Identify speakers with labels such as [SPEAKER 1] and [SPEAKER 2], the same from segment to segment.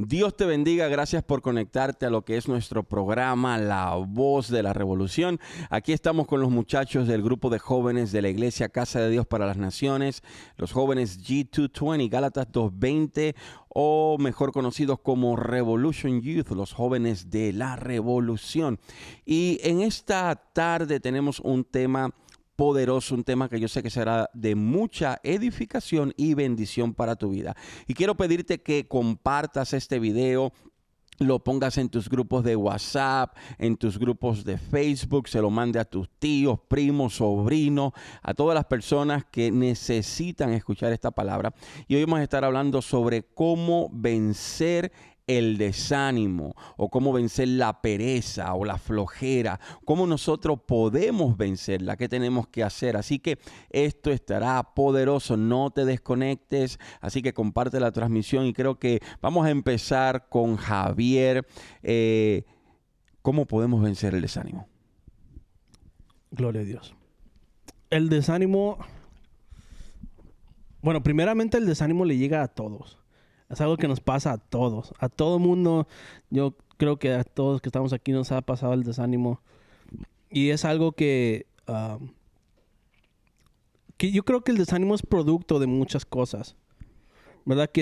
[SPEAKER 1] Dios te bendiga, gracias por conectarte a lo que es nuestro programa La Voz de la Revolución. Aquí estamos con los muchachos del grupo de jóvenes de la Iglesia Casa de Dios para las Naciones, los jóvenes G220, Gálatas 2:20, o mejor conocidos como Revolution Youth, los jóvenes de la revolución. Y en esta tarde tenemos un tema poderoso, un tema que yo sé que será de mucha edificación y bendición para tu vida. Y quiero pedirte que compartas este video, lo pongas en tus grupos de WhatsApp, en tus grupos de Facebook, se lo mande a tus tíos, primos, sobrinos, a todas las personas que necesitan escuchar esta palabra. Y hoy vamos a estar hablando sobre cómo vencer el desánimo, o cómo vencer la pereza o la flojera, cómo nosotros podemos vencerla, qué tenemos que hacer. Así que esto estará poderoso, no te desconectes, así que comparte la transmisión. Y creo que vamos a empezar con Javier. ¿Cómo podemos vencer el desánimo?
[SPEAKER 2] Gloria a Dios. El desánimo, bueno, primeramente el desánimo le llega a todos. Es algo que nos pasa a todos, a todo mundo. Yo creo que a todos que estamos aquí nos ha pasado el desánimo. Y es algo que yo creo que el desánimo es producto de muchas cosas. ¿Verdad? Que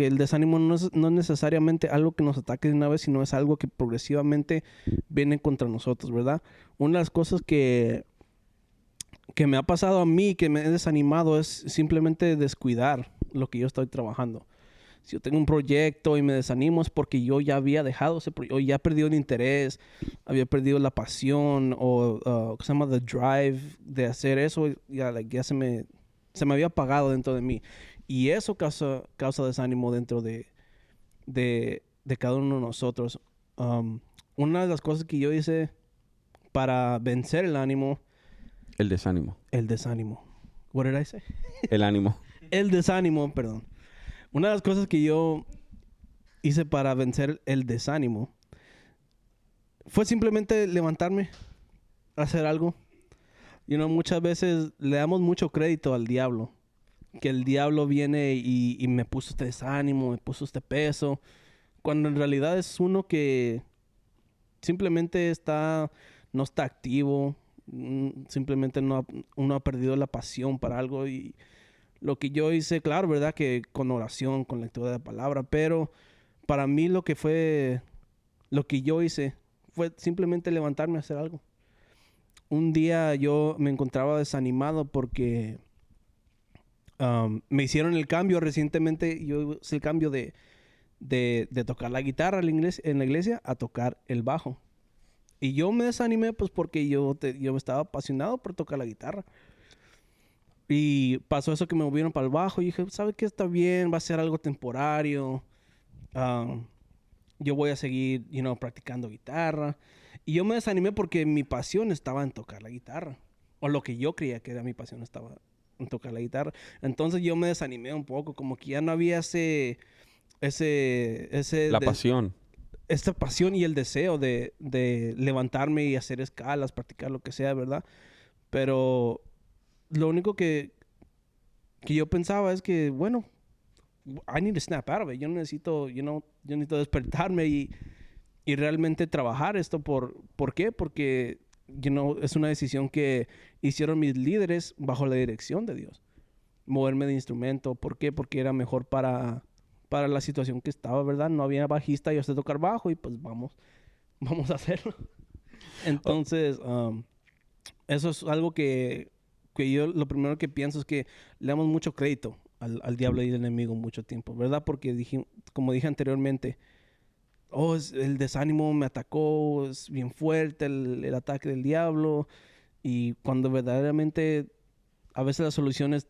[SPEAKER 2] el desánimo no es necesariamente algo que nos ataque de una vez, sino es algo que progresivamente viene contra nosotros, ¿verdad? Una de las cosas que me ha pasado a mí, que me he desanimado, es simplemente descuidar lo que yo estoy trabajando. Si yo tengo un proyecto y me desanimo es porque yo ya había dejado ese proyecto, ya he perdido el interés, había perdido la pasión o se llama the drive de hacer eso, ya se me había apagado dentro de mí. Y eso causa desánimo dentro de cada uno de nosotros. Una de las cosas que yo hice para vencer el ánimo.
[SPEAKER 1] El desánimo.
[SPEAKER 2] El desánimo. What did I say?
[SPEAKER 1] El ánimo.
[SPEAKER 2] El desánimo, perdón. Una de las cosas que yo hice para vencer el desánimo fue simplemente levantarme, hacer algo. Muchas veces le damos mucho crédito al diablo. Que el diablo viene y me puso este desánimo, me puso este peso. Cuando en realidad es uno que simplemente no está activo. Simplemente uno ha perdido la pasión para algo. Y lo que yo hice, claro, ¿verdad? Que con oración, con lectura de la palabra. Pero para mí lo que yo hice fue simplemente levantarme a hacer algo. Un día yo me encontraba desanimado porque me hicieron el cambio recientemente. Yo hice el cambio de tocar la guitarra en la iglesia a tocar el bajo. Y yo me desanimé pues porque yo estaba apasionado por tocar la guitarra. Y pasó eso que me movieron para el bajo. Y dije, ¿sabe qué? Está bien, va a ser algo temporario. Yo voy a seguir, practicando guitarra. Y yo me desanimé porque mi pasión estaba en tocar la guitarra. O lo que yo creía que era mi pasión estaba en tocar la guitarra. Entonces yo me desanimé un poco. Como que ya no había
[SPEAKER 1] pasión.
[SPEAKER 2] Esta pasión y el deseo de levantarme y hacer escalas, practicar lo que sea, ¿verdad? Pero lo único que yo pensaba es que, bueno, I need to snap out of it. Yo necesito despertarme y realmente trabajar esto. ¿Por qué? Porque, es una decisión que hicieron mis líderes bajo la dirección de Dios. Moverme de instrumento. ¿Por qué? Porque era mejor para la situación que estaba, ¿verdad? No había bajista, yo sé tocar bajo y pues vamos a hacerlo. Entonces, eso es algo que yo lo primero que pienso es que le damos mucho crédito al diablo y al enemigo mucho tiempo, ¿verdad? Porque como dije anteriormente, el desánimo me atacó, es bien fuerte el ataque del diablo. Y cuando verdaderamente a veces la solución es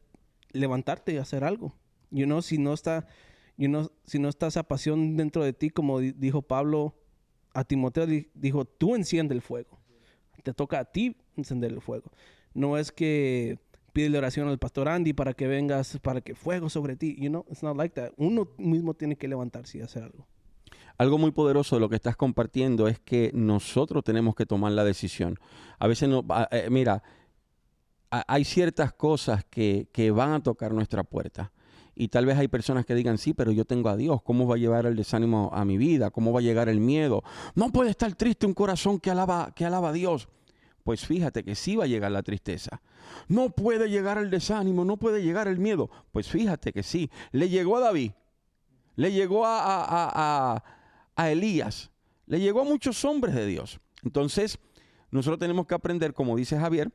[SPEAKER 2] levantarte y hacer algo. Si no está esa pasión dentro de ti, como dijo Pablo a Timoteo, dijo, tú enciende el fuego. Te toca a ti encender el fuego. No es que pídele oración al pastor Andy para que vengas, para que fuego sobre ti. It's not like that. Uno mismo tiene que levantarse y hacer algo.
[SPEAKER 1] Algo muy poderoso de lo que estás compartiendo es que nosotros tenemos que tomar la decisión. A veces, mira, hay ciertas cosas que van a tocar nuestra puerta. Y tal vez hay personas que digan, sí, pero yo tengo a Dios. ¿Cómo va a llevar el desánimo a mi vida? ¿Cómo va a llegar el miedo? No puede estar triste un corazón que alaba a Dios. Pues fíjate que sí va a llegar la tristeza. No puede llegar el desánimo, no puede llegar el miedo. Pues fíjate que sí. Le llegó a David, le llegó a Elías, le llegó a muchos hombres de Dios. Entonces, nosotros tenemos que aprender, como dice Javier,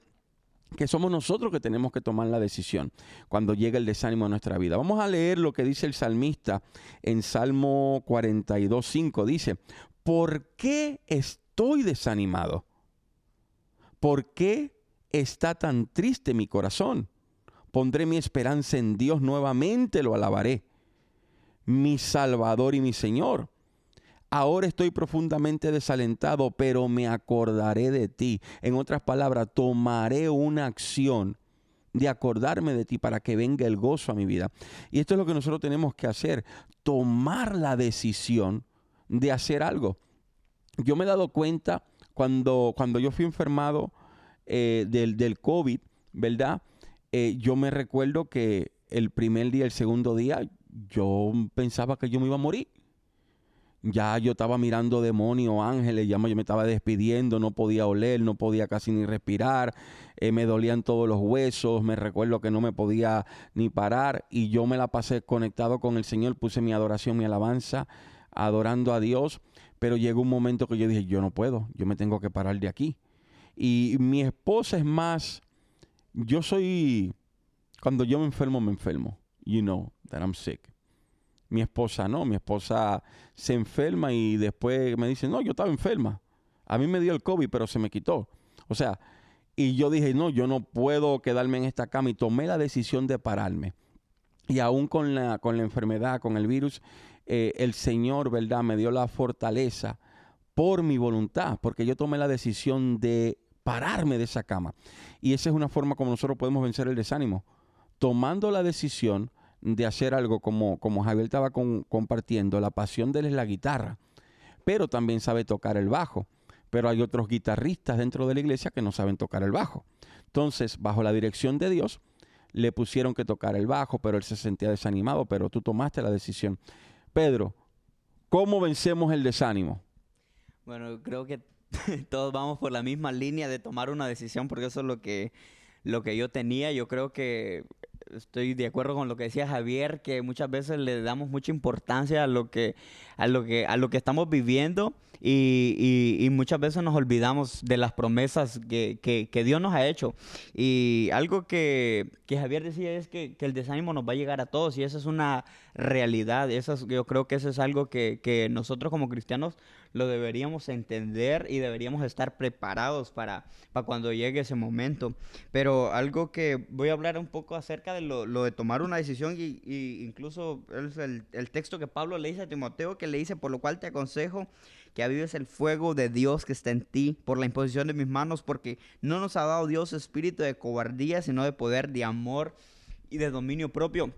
[SPEAKER 1] que somos nosotros que tenemos que tomar la decisión cuando llega el desánimo a nuestra vida. Vamos a leer lo que dice el salmista en Salmo 42:5. Dice, ¿por qué estoy desanimado? ¿Por qué está tan triste mi corazón? Pondré mi esperanza en Dios, nuevamente lo alabaré, mi Salvador y mi Señor. Ahora estoy profundamente desalentado, pero me acordaré de ti. En otras palabras, tomaré una acción de acordarme de ti para que venga el gozo a mi vida. Y esto es lo que nosotros tenemos que hacer, tomar la decisión de hacer algo. Yo me he dado cuenta cuando yo fui enfermado del COVID, ¿verdad? Yo me recuerdo que el primer día, el segundo día, yo pensaba que yo me iba a morir. Ya yo estaba mirando demonios, ángeles, yo me estaba despidiendo, no podía oler, no podía casi ni respirar, me dolían todos los huesos, me recuerdo que no me podía ni parar y yo me la pasé conectado con el Señor, puse mi adoración, mi alabanza, adorando a Dios, pero llegó un momento que yo dije, yo no puedo, yo me tengo que parar de aquí. Y mi esposa es más, cuando yo me enfermo, you know that I'm sick. Mi esposa no, mi esposa se enferma y después me dice, no, yo estaba enferma. A mí me dio el COVID, pero se me quitó. O sea, y yo dije, no, yo no puedo quedarme en esta cama y tomé la decisión de pararme. Y aún con la enfermedad, con el virus, el Señor, ¿verdad? Me dio la fortaleza por mi voluntad, porque yo tomé la decisión de pararme de esa cama. Y esa es una forma como nosotros podemos vencer el desánimo, tomando la decisión de hacer algo como Javier estaba compartiendo. La pasión de él es la guitarra, pero también sabe tocar el bajo. Pero hay otros guitarristas dentro de la iglesia que no saben tocar el bajo. Entonces, bajo la dirección de Dios, le pusieron que tocar el bajo, pero él se sentía desanimado, pero tú tomaste la decisión. Pedro, ¿cómo vencemos el desánimo?
[SPEAKER 3] Bueno, creo que todos vamos por la misma línea de tomar una decisión, porque eso es lo que yo tenía. Yo creo que estoy de acuerdo con lo que decía Javier, que muchas veces le damos mucha importancia a lo que estamos viviendo y muchas veces nos olvidamos de las promesas que Dios nos ha hecho. Y algo que Javier decía es que el desánimo nos va a llegar a todos y esa es una realidad. Yo creo que eso es algo que nosotros como cristianos lo deberíamos entender y deberíamos estar preparados para cuando llegue ese momento. Pero algo que voy a hablar un poco acerca de lo de tomar una decisión y incluso es el texto que Pablo le dice a Timoteo, que le dice, por lo cual te aconsejo que avives el fuego de Dios que está en ti por la imposición de mis manos, porque no nos ha dado Dios espíritu de cobardía, sino de poder, de amor y de dominio propio.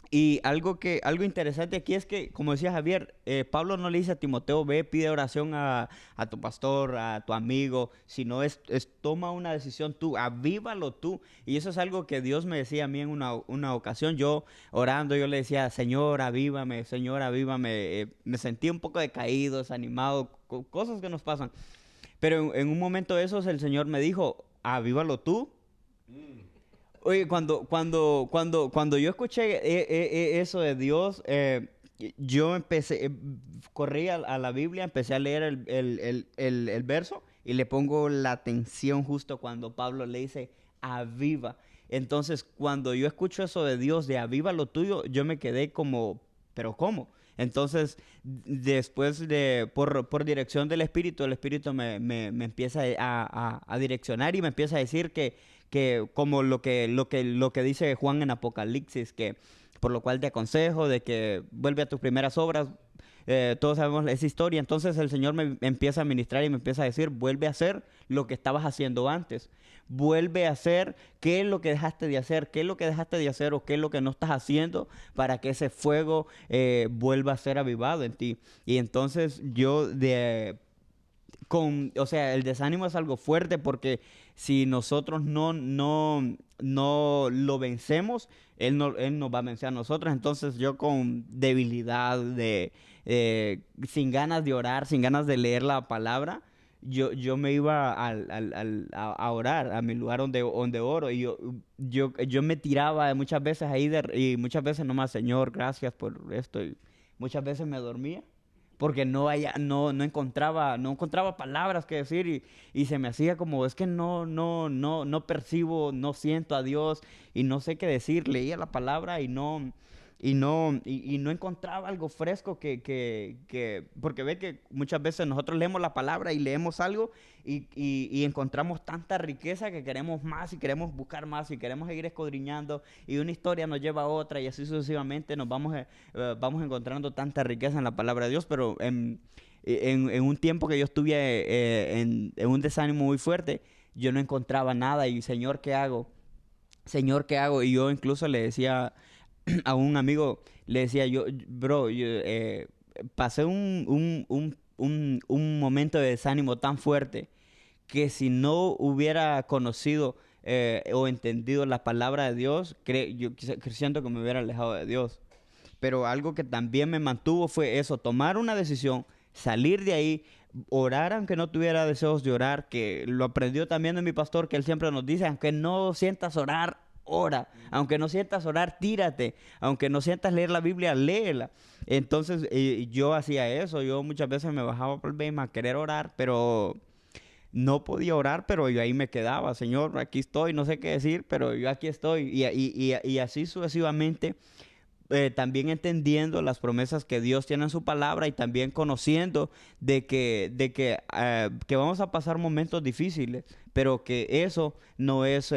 [SPEAKER 3] Y algo interesante aquí es que, como decía Javier, Pablo no le dice a Timoteo, ve, pide oración a tu pastor, a tu amigo, sino toma una decisión tú, avívalo tú. Y eso es algo que Dios me decía a mí en una ocasión. Yo orando, yo le decía, Señor, avívame, me sentí un poco decaído, desanimado, cosas que nos pasan. Pero en un momento de esos el Señor me dijo, avívalo tú. Oye, cuando yo escuché eso de Dios, yo empecé, corrí a la Biblia, empecé a leer el verso y le pongo la atención justo cuando Pablo le dice, aviva. Entonces, cuando yo escucho eso de Dios, de aviva lo tuyo, yo me quedé como, ¿pero cómo? Entonces, después por dirección del Espíritu, el Espíritu me empieza a direccionar y me empieza a decir que como lo que dice Juan en Apocalipsis, que por lo cual te aconsejo de que vuelve a tus primeras obras. Todos sabemos esa historia. Entonces el Señor me empieza a ministrar y me empieza a decir, vuelve a hacer lo que estabas haciendo antes. Vuelve a hacer qué es lo que dejaste de hacer, qué es lo que dejaste de hacer o qué es lo que no estás haciendo para que ese fuego vuelva a ser avivado en ti. Y entonces yo o sea, el desánimo es algo fuerte porque si nosotros no lo vencemos, él nos va a vencer a nosotros. Entonces yo con debilidad, sin ganas de orar, sin ganas de leer la palabra, yo me iba a orar a mi lugar donde oro y yo me tiraba muchas veces ahí y muchas veces nomás, Señor, gracias por esto. Y muchas veces me dormía porque no encontraba palabras que decir y se me hacía como, es que no percibo, no siento a Dios y no sé qué decir. Leía la palabra y no encontraba algo fresco porque ve que muchas veces nosotros leemos la palabra y leemos algo y encontramos tanta riqueza que queremos más y queremos buscar más y queremos seguir escudriñando y una historia nos lleva a otra y así sucesivamente nos vamos encontrando tanta riqueza en la palabra de Dios, pero en un tiempo que yo estuve en un desánimo muy fuerte, yo no encontraba nada y Señor, ¿qué hago? Señor, ¿qué hago? Y yo incluso le decía a un amigo, le decía yo, bro, pasé un momento de desánimo tan fuerte que si no hubiera conocido o entendido la palabra de Dios, yo siento que me hubiera alejado de Dios. Pero algo que también me mantuvo fue eso, tomar una decisión, salir de ahí, orar aunque no tuviera deseos de orar, que lo aprendió también de mi pastor, que él siempre nos dice, aunque no sientas orar, ora. Aunque no sientas orar, tírate. Aunque no sientas leer la Biblia, léela. Entonces yo hacía eso. Yo muchas veces me bajaba por el BEM a querer orar, pero no podía orar, pero yo ahí me quedaba. Señor, aquí estoy, no sé qué decir, pero yo aquí estoy. Y así sucesivamente, también entendiendo las promesas que Dios tiene en su palabra y también conociendo que vamos a pasar momentos difíciles, pero que eso no es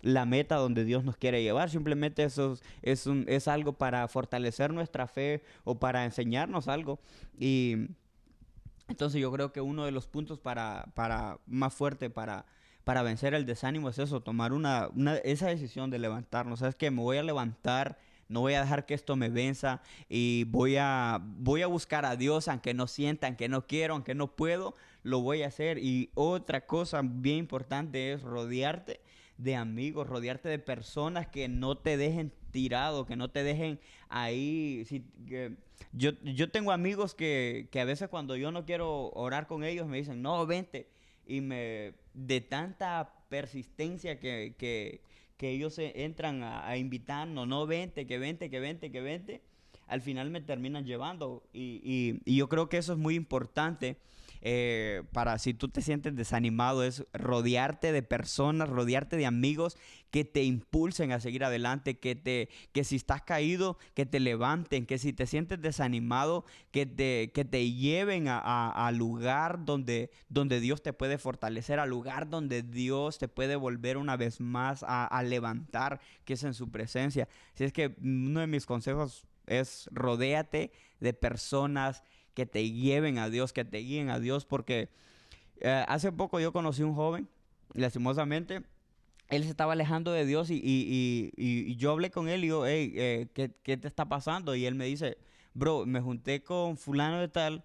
[SPEAKER 3] la meta donde Dios nos quiere llevar. Simplemente eso es algo para fortalecer nuestra fe o para enseñarnos algo. Y entonces yo creo que uno de los puntos más fuerte para vencer el desánimo es eso, tomar esa decisión de levantarnos. ¿Sabes qué? Me voy a levantar, no voy a dejar que esto me venza y voy a buscar a Dios, aunque no sienta, aunque no quiero, aunque no puedo, lo voy a hacer. Y otra cosa bien importante es rodearte de amigos, rodearte de personas que no te dejen tirado, que no te dejen ahí. Yo tengo amigos que a veces cuando yo no quiero orar con ellos me dicen, no, vente. Y de tanta persistencia que ellos entran a invitarnos, no, vente, que vente, que vente, que vente, al final me terminan llevando. Y yo creo que eso es muy importante. Para si tú te sientes desanimado, es rodearte de personas, rodearte de amigos que te impulsen a seguir adelante, que si estás caído, que te levanten, que si te sientes desanimado, que te lleven al lugar donde Dios te puede fortalecer, al lugar donde Dios te puede volver una vez más a levantar, que es en su presencia. Así es que uno de mis consejos es rodéate de personas que te lleven a Dios, que te guíen a Dios, porque hace poco yo conocí un joven, lastimosamente, él se estaba alejando de Dios y yo hablé con él y digo, hey, ¿qué te está pasando? Y él me dice, bro, me junté con fulano de tal,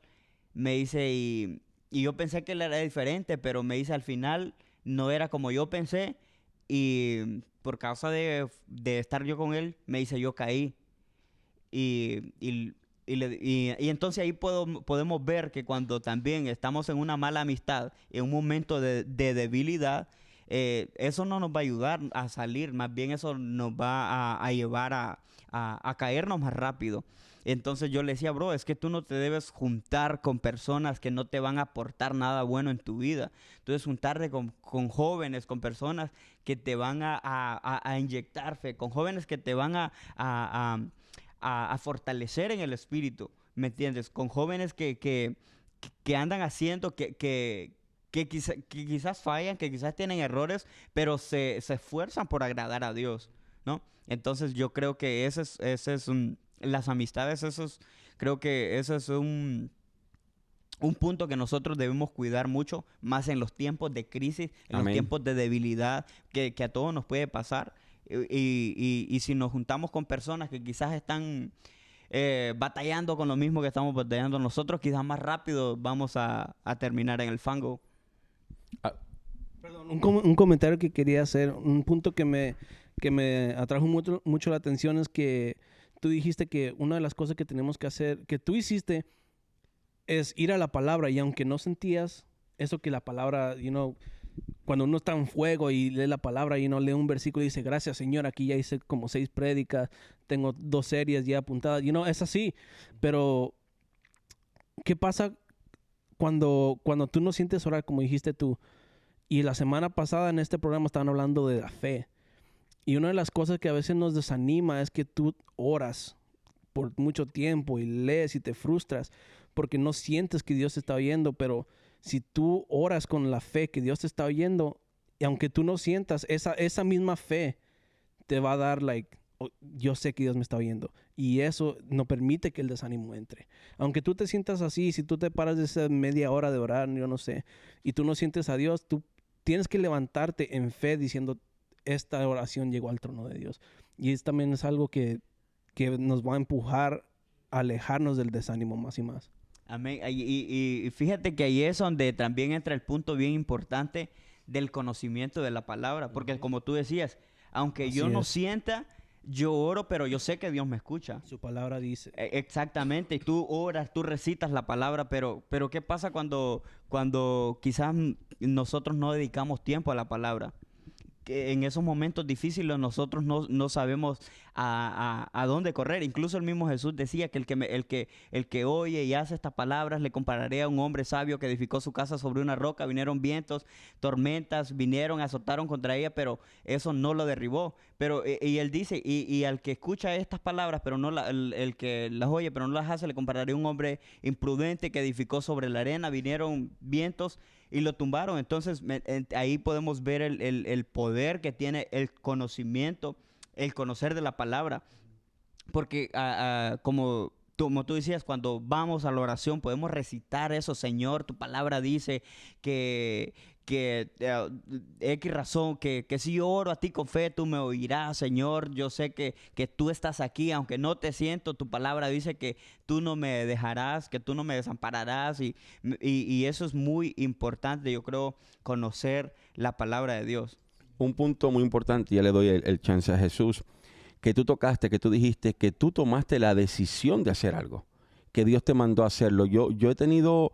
[SPEAKER 3] me dice, y yo pensé que él era diferente, pero me dice, al final no era como yo pensé y por causa de estar yo con él, me dice, yo caí. Y entonces ahí podemos ver que cuando también estamos en una mala amistad, en un momento de debilidad, eso no nos va a ayudar a salir, más bien eso nos va a llevar a caernos más rápido. Entonces yo le decía, bro, es que tú no te debes juntar con personas que no te van a aportar nada bueno en tu vida. Tú debes juntarte con jóvenes, con personas que te van a inyectar fe, con jóvenes que te van a fortalecer en el espíritu, ¿me entiendes? Con jóvenes que andan haciendo, que quizás fallan, que quizás tienen errores, pero se esfuerzan por agradar a Dios, ¿no? Entonces yo creo que las amistades, creo que eso es un punto que nosotros debemos cuidar mucho, más en los tiempos de crisis, en los tiempos de debilidad, que a todos nos puede pasar. Y si nos juntamos con personas que quizás están batallando con lo mismo que estamos batallando nosotros, quizás más rápido vamos a terminar en el fango.
[SPEAKER 2] Perdón, un comentario que quería hacer, un punto que me atrajo mucho la atención es que tú dijiste que una de las cosas que tenemos que hacer, que tú hiciste, es ir a la palabra, y aunque no sentías eso que la palabra, cuando uno está en fuego y lee la palabra y lee un versículo y dice, gracias Señor, aquí ya hice como 6 prédicas, tengo 2 series ya apuntadas, es así, pero ¿qué pasa cuando tú no sientes orar, como dijiste tú? Y la semana pasada en este programa estaban hablando de la fe. Y una de las cosas que a veces nos desanima es que tú oras por mucho tiempo y lees y te frustras porque no sientes que Dios te está oyendo. Pero si tú oras con la fe que Dios te está oyendo, y aunque tú no sientas, esa misma fe te va a dar, yo sé que Dios me está oyendo. Y eso no permite que el desánimo entre. Aunque tú te sientas así, si tú te paras de esa media hora de orar, yo no sé, y tú no sientes a Dios, tú tienes que levantarte en fe diciendo, esta oración llegó al trono de Dios. Y también es algo que nos va a empujar a alejarnos del desánimo más y más.
[SPEAKER 3] Amén. Y fíjate que ahí es donde también entra el punto bien importante del conocimiento de la palabra. Porque como tú decías, aunque
[SPEAKER 2] Así
[SPEAKER 3] yo no
[SPEAKER 2] es.
[SPEAKER 3] sienta, yo oro, pero yo sé que Dios me escucha.
[SPEAKER 2] Su palabra dice.
[SPEAKER 3] Exactamente, y tú oras, tú recitas la palabra, pero ¿qué pasa cuando quizás nosotros no dedicamos tiempo a la palabra? Que en esos momentos difíciles nosotros no sabemos a dónde correr. Incluso el mismo Jesús decía que el que oye y hace estas palabras le compararé a un hombre sabio que edificó su casa sobre una roca. Vinieron vientos, tormentas, vinieron, azotaron contra ella, pero eso no lo derribó. Pero y él dice, y al que escucha estas palabras, pero no el que las oye, pero no las hace, le compararé a un hombre imprudente que edificó sobre la arena. Vinieron vientos y lo tumbaron. Entonces ahí podemos ver el poder que tiene el conocimiento, el conocer de la palabra. Porque como tú decías, cuando vamos a la oración podemos recitar eso. Señor, tu palabra dice que X razón, que si yo oro a ti con fe, tú me oirás, Señor. Yo sé que tú estás aquí, aunque no te siento. Tu palabra dice que tú no me dejarás, que tú no me desampararás. Y eso es muy importante, yo creo, conocer la palabra de Dios.
[SPEAKER 1] Un punto muy importante, ya le doy el chance a Jesús, que tú tocaste, que tú dijiste, que tú tomaste la decisión de hacer algo, que Dios te mandó a hacerlo. Yo he tenido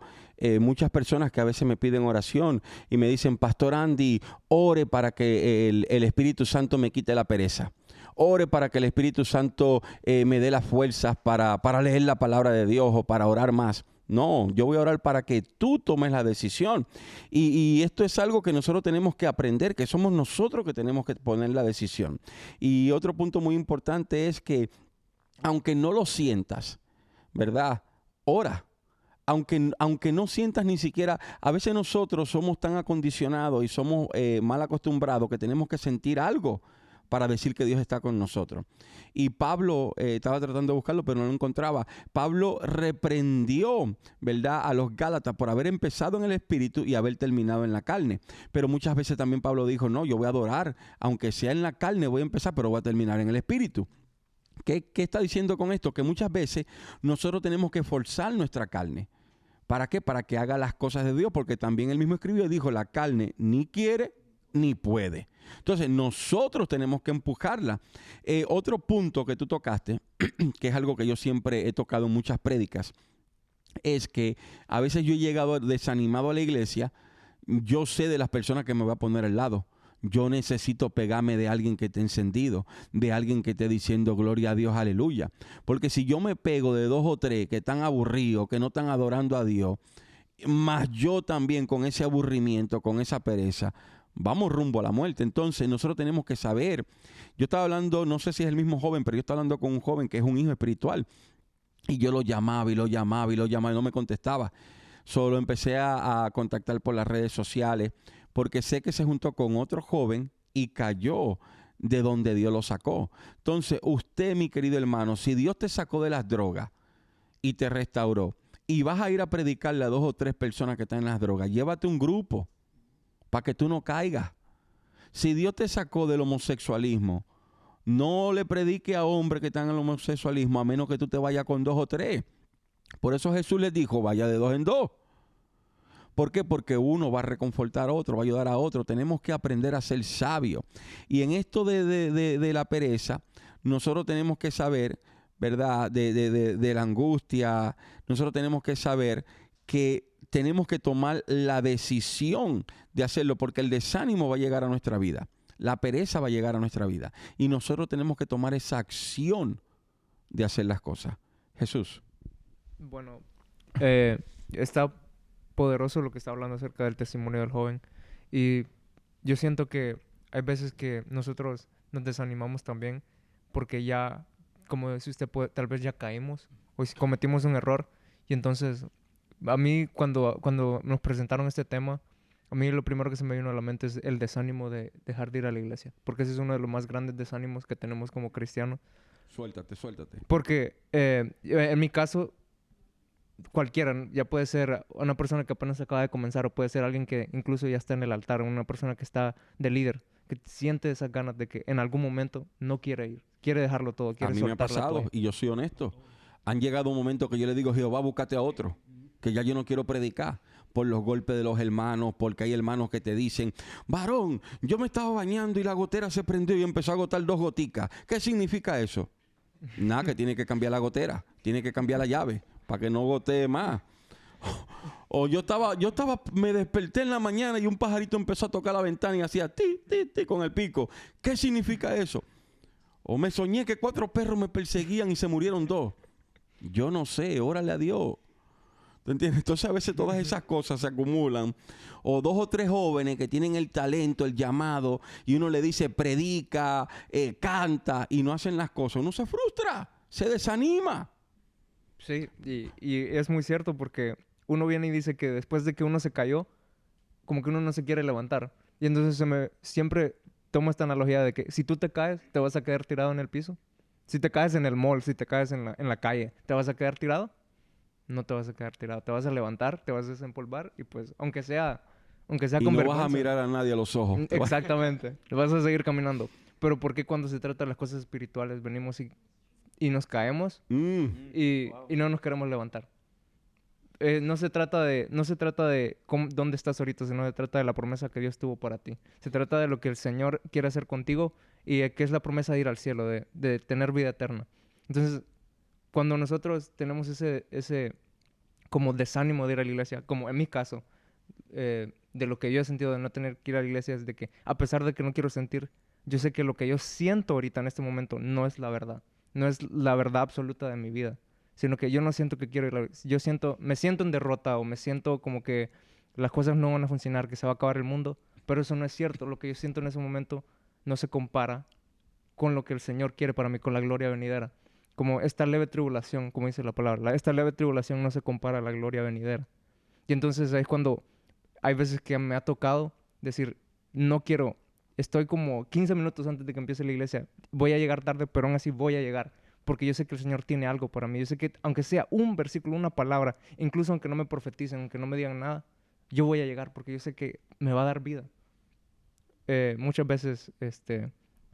[SPEAKER 1] muchas personas que a veces me piden oración y me dicen, Pastor Andy, ore para que el Espíritu Santo me quite la pereza. Ore para que el Espíritu Santo me dé las fuerzas para leer la palabra de Dios o para orar más. No, yo voy a orar para que tú tomes la decisión. Y esto es algo que nosotros tenemos que aprender, que somos nosotros que tenemos que poner la decisión. Y otro punto muy importante es que, aunque no lo sientas, ¿verdad? Ora. Aunque no sientas ni siquiera, a veces nosotros somos tan acondicionados y somos mal acostumbrados que tenemos que sentir algo para decir que Dios está con nosotros. Y Pablo, estaba tratando de buscarlo, pero no lo encontraba. Pablo reprendió, ¿verdad?, a los Gálatas por haber empezado en el Espíritu y haber terminado en la carne. Pero muchas veces también Pablo dijo, no, yo voy a adorar, aunque sea en la carne voy a empezar, pero voy a terminar en el Espíritu. ¿Qué está diciendo con esto? Que muchas veces nosotros tenemos que forzar nuestra carne. ¿Para qué? Para que haga las cosas de Dios, porque también él mismo escribió y dijo, la carne ni quiere ni puede. Entonces nosotros tenemos que empujarla. Otro punto que tú tocaste, que es algo que yo siempre he tocado en muchas prédicas, es que a veces yo he llegado desanimado a la iglesia. Yo sé de las personas que me voy a poner al lado. Yo necesito pegarme de alguien que esté encendido, de alguien que esté diciendo gloria a Dios, aleluya. Porque si yo me pego de 2 o 3 que están aburridos, que no están adorando a Dios, más yo también con ese aburrimiento, con esa pereza, vamos rumbo a la muerte. Entonces nosotros tenemos que saber. Yo estaba hablando, no sé si es el mismo joven, pero yo estaba hablando con un joven que es un hijo espiritual. Y yo lo llamaba y lo llamaba y lo llamaba y no me contestaba. Solo empecé a contactar por las redes sociales, porque sé que se juntó con otro joven y cayó de donde Dios lo sacó. Entonces, usted, mi querido hermano, si Dios te sacó de las drogas y te restauró, y vas a ir a predicarle a 2 o 3 personas que están en las drogas, llévate un grupo para que tú no caigas. Si Dios te sacó del homosexualismo, No le predique a hombres que están en el homosexualismo a menos que tú te vayas con 2 o 3. Por eso Jesús les dijo, vaya de 2 en 2. ¿Por qué? Porque uno va a reconfortar a otro, va a ayudar a otro. Tenemos que aprender a ser sabios. Y en esto de la pereza, nosotros tenemos que saber, ¿verdad? De la angustia, nosotros tenemos que saber que tenemos que tomar la decisión de hacerlo, porque el desánimo va a llegar a nuestra vida. La pereza va a llegar a nuestra vida. Y nosotros tenemos que tomar esa acción de hacer las cosas. Jesús.
[SPEAKER 4] Bueno, está poderoso lo que está hablando acerca del testimonio del joven. Y yo siento que hay veces que nosotros nos desanimamos también porque ya, como dice usted, tal vez ya caímos o si cometimos un error. Y entonces, a mí cuando nos presentaron este tema, a mí lo primero que se me vino a la mente es el desánimo de dejar de ir a la iglesia. Porque ese es uno de los más grandes desánimos que tenemos como cristianos.
[SPEAKER 1] Suéltate.
[SPEAKER 4] Porque en mi caso, cualquiera, ya puede ser una persona que apenas acaba de comenzar o puede ser alguien que incluso ya está en el altar, una persona que está de líder, que siente esas ganas de que en algún momento no quiere ir, quiere dejarlo todo, quiere
[SPEAKER 1] A mí me ha
[SPEAKER 4] soltar la
[SPEAKER 1] pasado,
[SPEAKER 4] toalla.
[SPEAKER 1] y yo soy honesto. Han llegado un momento que yo le digo, Jehová, búscate a otro, que ya yo no quiero predicar por los golpes de los hermanos, porque hay hermanos que te dicen, varón, yo me estaba bañando y la gotera se prendió y empezó a gotar 2 goticas. ¿Qué significa eso? Nada, que tiene que cambiar la gotera, tiene que cambiar la llave para que no gotee más. O me desperté en la mañana y un pajarito empezó a tocar la ventana y hacía ti, ti, ti con el pico. ¿Qué significa eso? O me soñé que 4 perros me perseguían y se murieron 2. Yo no sé, órale a Dios. ¿Te entiendes? Entonces a veces todas esas cosas se acumulan. O 2 o 3 jóvenes que tienen el talento, el llamado, y uno le dice predica, canta, y no hacen las cosas. Uno se frustra, se desanima.
[SPEAKER 4] Sí, y es muy cierto porque uno viene y dice que después de que uno se cayó, como que uno no se quiere levantar. Y entonces siempre tomo esta analogía de que si tú te caes, te vas a quedar tirado en el piso. Si te caes en el mall, si te caes en la calle, ¿te vas a quedar tirado? No te vas a quedar tirado. Te vas a levantar, te vas a desempolvar y pues, aunque sea
[SPEAKER 1] Y
[SPEAKER 4] con
[SPEAKER 1] no
[SPEAKER 4] vergüenza.
[SPEAKER 1] vas a mirar a nadie a los ojos.
[SPEAKER 4] Exactamente. Vas a seguir caminando. Pero ¿por qué cuando se trata de las cosas espirituales venimos y nos caemos y no nos queremos levantar? No se trata de dónde estás ahorita, sino se trata de la promesa que Dios tuvo para ti. Se trata de lo que el Señor quiere hacer contigo y que es la promesa de ir al cielo, de tener vida eterna. Entonces, cuando nosotros tenemos ese como desánimo de ir a la iglesia, como en mi caso, de lo que yo he sentido de no tener que ir a la iglesia es de que, a pesar de que no quiero sentir, yo sé que lo que yo siento ahorita en este momento no es la verdad. No es la verdad absoluta de mi vida. Sino que yo no siento que quiero ir a la iglesia. Me siento en derrota o me siento como que las cosas no van a funcionar, que se va a acabar el mundo. Pero eso no es cierto. Lo que yo siento en ese momento no se compara con lo que el Señor quiere para mí, con la gloria venidera. Como esta leve tribulación, como dice la palabra. Esta leve tribulación no se compara a la gloria venidera. Y entonces ahí es cuando hay veces que me ha tocado decir, no quiero, estoy como 15 minutos antes de que empiece la iglesia, voy a llegar tarde, pero aún así voy a llegar, porque yo sé que el Señor tiene algo para mí. Yo sé que aunque sea un versículo, una palabra, incluso aunque no me profeticen, aunque no me digan nada, yo voy a llegar porque yo sé que me va a dar vida. Muchas veces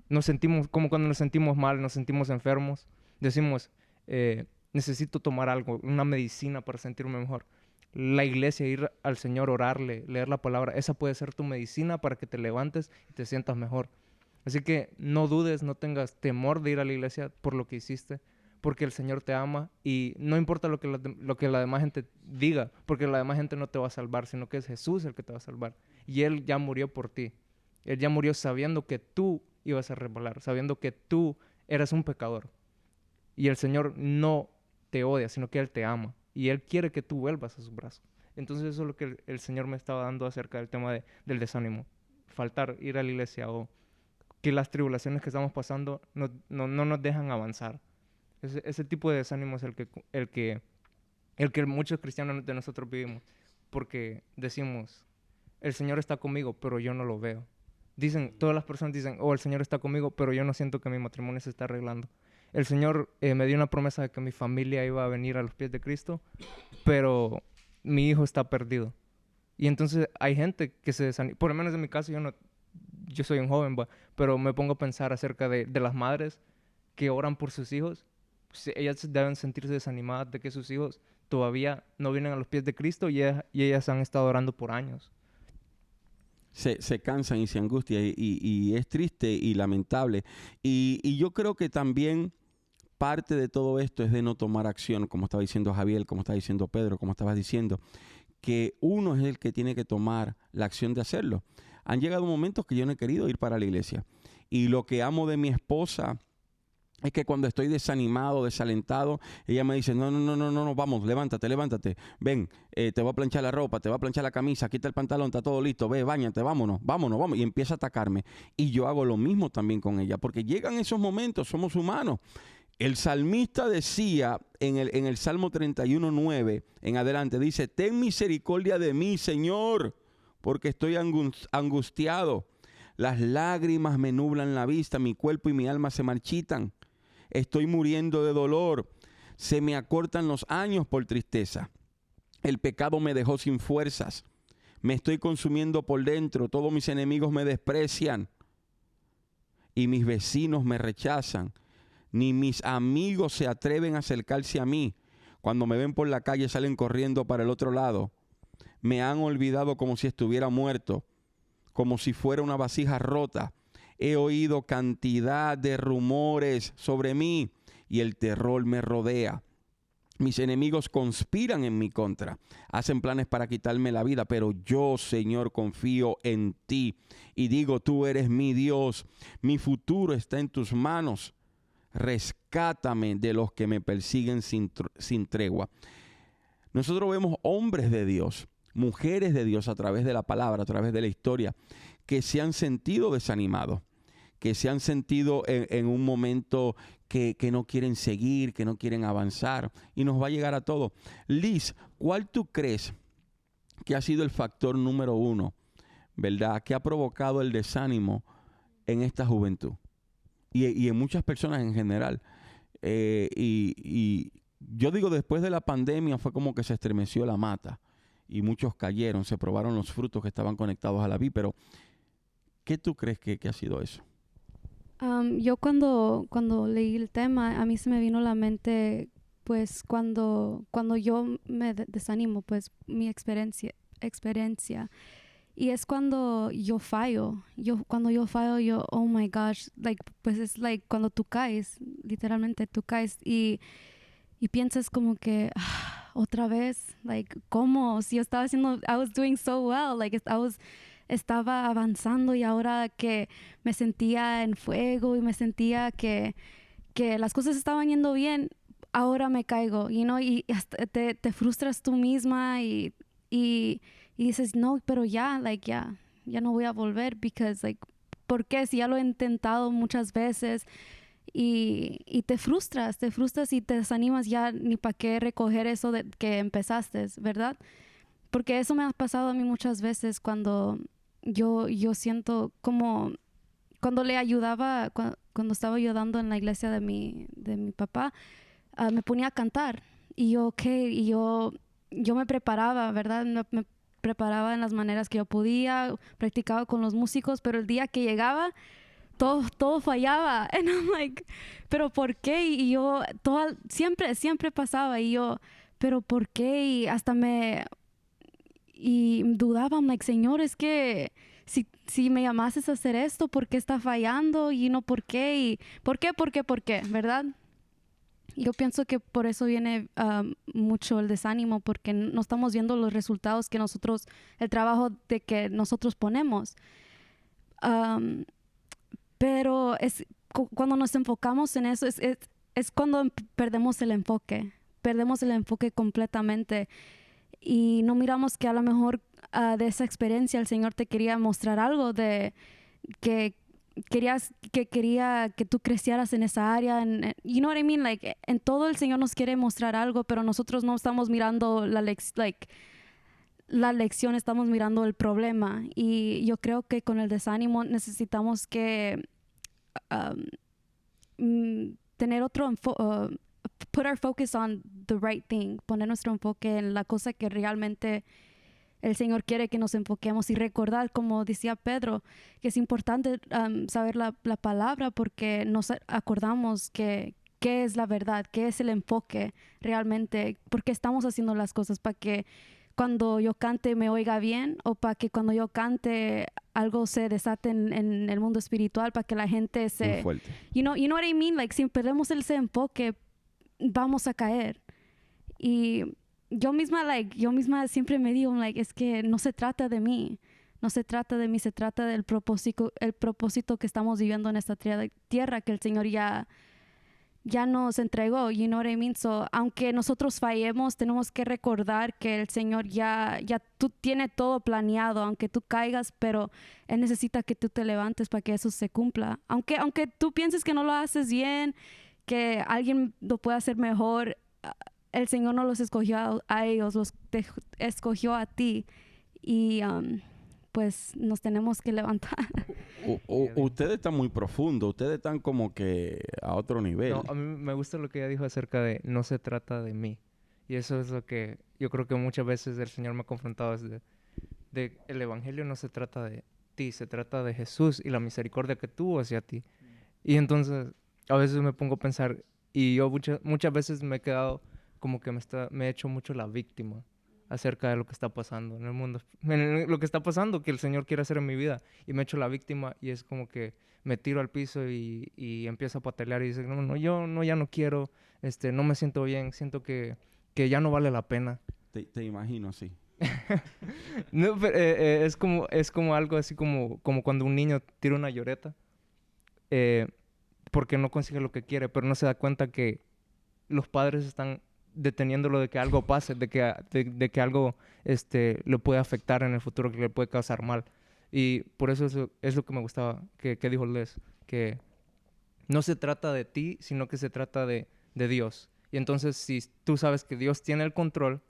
[SPEAKER 4] nos sentimos, como cuando nos sentimos mal, nos sentimos enfermos, decimos, necesito tomar algo, una medicina para sentirme mejor. La iglesia, ir al Señor, orarle, leer la palabra, esa puede ser tu medicina para que te levantes y te sientas mejor. Así que no dudes, no tengas temor de ir a la iglesia por lo que hiciste, porque el Señor te ama y no importa lo que la demás gente diga, porque la demás gente no te va a salvar, sino que es Jesús el que te va a salvar. Y Él ya murió por ti. Él ya murió sabiendo que tú ibas a resbalar, sabiendo que tú eras un pecador. Y el Señor no te odia, sino que Él te ama. Y Él quiere que tú vuelvas a sus brazos. Entonces eso es lo que el Señor me estaba dando acerca del tema del desánimo. Faltar, ir a la iglesia o que las tribulaciones que estamos pasando no nos dejan avanzar. Ese tipo de desánimo es el que muchos cristianos de nosotros vivimos. Porque decimos, el Señor está conmigo, pero yo no lo veo. Todas las personas dicen, oh, el Señor está conmigo, pero yo no siento que mi matrimonio se está arreglando. El Señor me dio una promesa de que mi familia iba a venir a los pies de Cristo, pero mi hijo está perdido. Y entonces hay gente que se desanima. Por lo menos en mi caso, yo soy un joven, pero me pongo a pensar acerca de las madres que oran por sus hijos. Pues, ellas deben sentirse desanimadas de que sus hijos todavía no vienen a los pies de Cristo y ellas han estado orando por años.
[SPEAKER 1] Se cansan y se angustian y es triste y lamentable. Y yo creo que también parte de todo esto es de no tomar acción, como estaba diciendo Javier, como estaba diciendo Pedro, como estabas diciendo, que uno es el que tiene que tomar la acción de hacerlo. Han llegado momentos que yo no he querido ir para la iglesia. Y lo que amo de mi esposa es que cuando estoy desanimado, desalentado, ella me dice, no, vamos, levántate, ven, te voy a planchar la ropa, te voy a planchar la camisa, quita el pantalón, está todo listo, ve, báñate, vámonos, y empieza a atacarme. Y yo hago lo mismo también con ella, porque llegan esos momentos, somos humanos. El salmista decía en el Salmo 31:9 en adelante, dice, ten misericordia de mí, Señor, porque estoy angustiado. Las lágrimas me nublan la vista, mi cuerpo y mi alma se marchitan. Estoy muriendo de dolor. Se me acortan los años por tristeza. El pecado me dejó sin fuerzas. Me estoy consumiendo por dentro. Todos mis enemigos me desprecian. Y mis vecinos me rechazan. Ni mis amigos se atreven a acercarse a mí. Cuando me ven por la calle salen corriendo para el otro lado. Me han olvidado como si estuviera muerto. Como si fuera una vasija rota. He oído cantidad de rumores sobre mí y el terror me rodea. Mis enemigos conspiran en mi contra. Hacen planes para quitarme la vida, pero yo, Señor, confío en ti. Y digo, tú eres mi Dios. Mi futuro está en tus manos. Rescátame de los que me persiguen sin tregua. Nosotros vemos hombres de Dios, mujeres de Dios a través de la palabra, a través de la historia, que se han sentido desanimados, que se han sentido en un momento que no quieren seguir, que no quieren avanzar, y nos va a llegar a todo. Liz, ¿cuál tú crees que ha sido el factor número 1, verdad, que ha provocado el desánimo en esta juventud? Y en muchas personas en general. Y yo digo, después de la pandemia fue como que se estremeció la mata, y muchos cayeron, se probaron los frutos que estaban conectados a la vid, pero ¿qué tú crees que ha sido eso?
[SPEAKER 5] Yo cuando leí el tema, a mí se me vino a la mente, pues, cuando yo me desanimo, pues, mi experiencia. Y es cuando yo fallo. Cuando yo fallo, oh my gosh, like, pues es like cuando tú caes, literalmente tú caes y piensas como que, otra vez, like, ¿cómo? Si yo estaba haciendo, I was doing so well, like, estaba avanzando y ahora que me sentía en fuego y me sentía que las cosas estaban yendo bien, ahora me caigo, y hasta te frustras tú misma y dices, no, pero ya no voy a volver, because, like, ¿por qué? Si ya lo he intentado muchas veces y te frustras y te desanimas, ya ni para qué recoger eso de que empezaste, ¿verdad? Porque eso me ha pasado a mí muchas veces cuando yo siento como cuando le ayudaba, cuando estaba ayudando en la iglesia de mi papá, me ponía a cantar y yo me preparaba, ¿verdad? Me preparaba en las maneras que yo podía, practicaba con los músicos, pero el día que llegaba todo fallaba. And I'm like, ¿pero por qué? Y yo siempre pasaba y yo, ¿pero por qué? Y hasta y dudaba, I'm like, Señor, es que si me llamases a hacer esto, ¿por qué está fallando? Y no, ¿por qué? Y ¿por qué? ¿Verdad? Yo pienso que por eso viene mucho el desánimo, porque no estamos viendo los resultados el trabajo de que nosotros ponemos. Pero cuando nos enfocamos en eso, es cuando perdemos el enfoque completamente. Y no miramos que a lo mejor de esa experiencia el Señor te quería mostrar algo de que quería que tú crecieras en esa área. You know what I mean? Like, en todo el Señor nos quiere mostrar algo, pero nosotros no estamos mirando la lección, estamos mirando el problema. Y yo creo que con el desánimo necesitamos que tener otro enfoque, put our focus on the right thing, poner nuestro enfoque en la cosa que realmente El Señor quiere que nos enfoquemos y recordar, como decía Pedro, que es importante saber la palabra porque nos acordamos que qué es la verdad, qué es el enfoque realmente, porque estamos haciendo las cosas para que cuando yo cante me oiga bien o para que cuando yo cante algo se desate en el mundo espiritual, para que la gente se...
[SPEAKER 1] Muy fuerte.
[SPEAKER 5] You know what I mean? Like, si perdemos ese enfoque, vamos a caer. Y yo misma siempre me digo, like, es que no se trata de mí. No se trata de mí, se trata del propósito que estamos viviendo en esta tierra que el Señor ya nos entregó, you know what I mean? So, aunque nosotros fallemos, tenemos que recordar que el Señor ya tú tiene todo planeado, aunque tú caigas, pero Él necesita que tú te levantes para que eso se cumpla. Aunque tú pienses que no lo haces bien, que alguien lo puede hacer mejor, el Señor no los escogió a ellos, te escogió a ti. Y pues nos tenemos que levantar.
[SPEAKER 1] Ustedes están muy profundos, ustedes están como que a otro nivel.
[SPEAKER 4] No, a mí me gusta lo que ella dijo acerca de no se trata de mí. Y eso es lo que yo creo que muchas veces el Señor me ha confrontado. De el Evangelio no se trata de ti, se trata de Jesús y la misericordia que tuvo hacia ti. Y entonces a veces me pongo a pensar, y yo muchas veces me he quedado como que me he hecho mucho la víctima acerca de lo que está pasando en el mundo, lo que está pasando, que el Señor quiere hacer en mi vida, y me he hecho la víctima, y es como que me tiro al piso y empiezo a patalear y dice, yo ya no quiero, no me siento bien, siento que ya no vale la pena.
[SPEAKER 1] Te imagino así.
[SPEAKER 4] No, pero, es como algo así como cuando un niño tira una lloreta porque no consigue lo que quiere, pero no se da cuenta que los padres están deteniéndolo de que algo pase, de que algo le puede afectar en el futuro, que le puede causar mal. Y por eso es lo que me gustaba que dijo Les, que no se trata de ti, sino que se trata de Dios. Y entonces, si tú sabes que Dios tiene el control,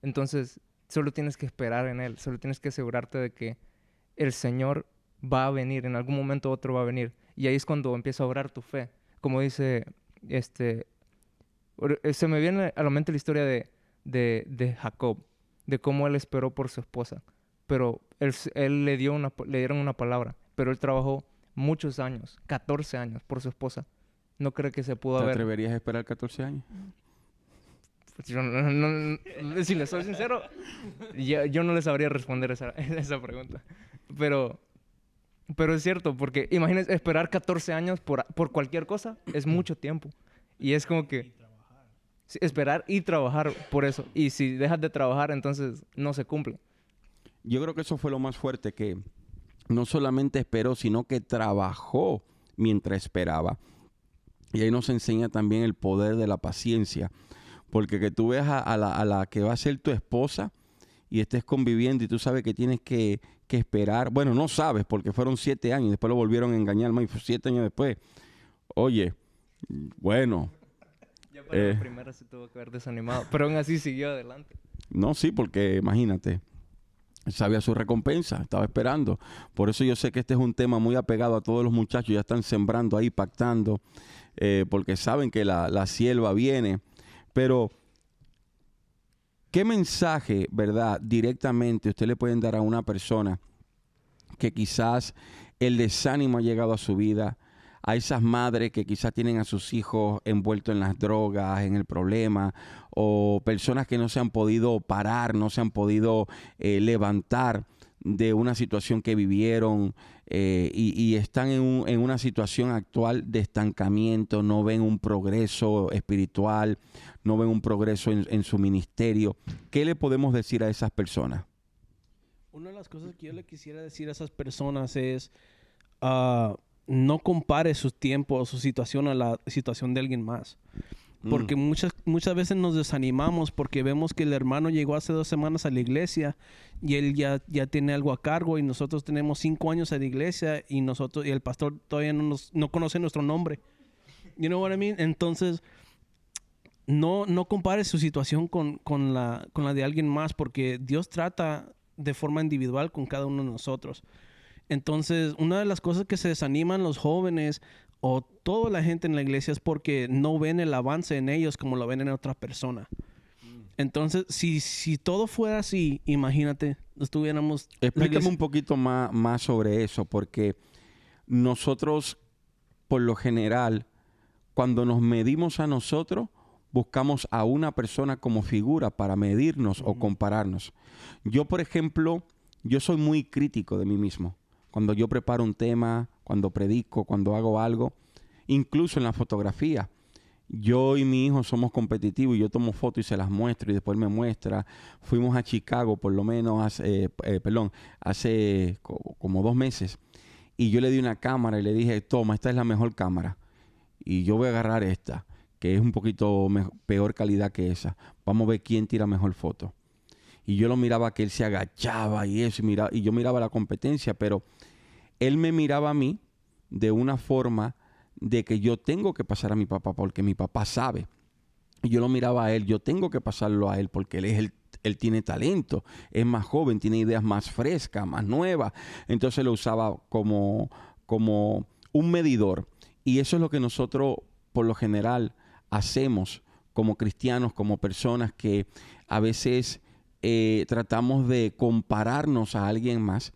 [SPEAKER 4] entonces solo tienes que esperar en Él, solo tienes que asegurarte de que el Señor va a venir, en algún momento u otro va a venir. Y ahí es cuando empieza a obrar tu fe. Como dice, se me viene a la mente la historia de Jacob, de cómo él esperó por su esposa. Pero él le dieron una palabra, pero él trabajó muchos años, 14 años, por su esposa. No creo que se pudo
[SPEAKER 1] ¿Te
[SPEAKER 4] haber...
[SPEAKER 1] atreverías a esperar 14 años?
[SPEAKER 4] Pues si les soy sincero, yo no les sabría responder esa pregunta. Pero es cierto, porque imagínense, esperar 14 años por cualquier cosa es mucho tiempo. Y es como que... Sí, esperar y trabajar por eso. Y si dejas de trabajar, entonces no se cumple.
[SPEAKER 1] Yo creo que eso fue lo más fuerte, que no solamente esperó, sino que trabajó mientras esperaba. Y ahí nos enseña también el poder de la paciencia. Porque que tú veas a la que va a ser tu esposa y estés conviviendo y tú sabes que tienes que esperar. Bueno, no sabes porque fueron 7 años y después lo volvieron a engañar más y fue 7 años después. Oye, bueno.
[SPEAKER 4] Ya para la primera se tuvo que haber desanimado, pero aún así siguió adelante.
[SPEAKER 1] No, sí, porque imagínate, sabía su recompensa, estaba esperando. Por eso yo sé que este es un tema muy apegado a todos los muchachos, ya están sembrando ahí, pactando, porque saben que la sierva viene. Pero, ¿qué mensaje, verdad, directamente usted le pueden dar a una persona que quizás el desánimo ha llegado a su vida? A esas madres que quizás tienen a sus hijos envueltos en las drogas, en el problema, o personas que no se han podido parar, no se han podido levantar de una situación que vivieron y están en una situación actual de estancamiento, no ven un progreso espiritual, no ven un progreso en su ministerio. ¿Qué le podemos decir a esas personas?
[SPEAKER 2] Una de las cosas que yo le quisiera decir a esas personas es... no compare su tiempo o su situación a la situación de alguien más. Porque muchas veces nos desanimamos porque vemos que el hermano llegó hace 2 semanas a la iglesia y él ya tiene algo a cargo y nosotros tenemos 5 años en la iglesia y el pastor todavía no conoce nuestro nombre. You know what I mean? Entonces, no compare su situación con la de alguien más porque Dios trata de forma individual con cada uno de nosotros. Entonces, una de las cosas que se desaniman los jóvenes o toda la gente en la iglesia es porque no ven el avance en ellos como lo ven en otra persona. Entonces, si todo fuera así, imagínate, estuviéramos...
[SPEAKER 1] Explícame un poquito más sobre eso, porque nosotros, por lo general, cuando nos medimos a nosotros, buscamos a una persona como figura para medirnos o compararnos. Yo, por ejemplo, yo soy muy crítico de mí mismo. Cuando yo preparo un tema, cuando predico, cuando hago algo, incluso en la fotografía. Yo y mi hijo somos competitivos y yo tomo fotos y se las muestro y después me muestra. Fuimos a Chicago por lo menos hace como 2 meses y yo le di una cámara y le dije, toma, esta es la mejor cámara y yo voy a agarrar esta, que es un poquito peor calidad que esa. Vamos a ver quién tira mejor foto. Y yo lo miraba que él se agachaba y eso, y yo miraba la competencia, pero él me miraba a mí de una forma de que yo tengo que pasar a mi papá porque mi papá sabe. Y yo lo miraba a él, yo tengo que pasarlo a él porque él tiene talento, es más joven, tiene ideas más frescas, más nuevas. Entonces lo usaba como un medidor. Y eso es lo que nosotros, por lo general, hacemos como cristianos, como personas que a veces tratamos de compararnos a alguien más.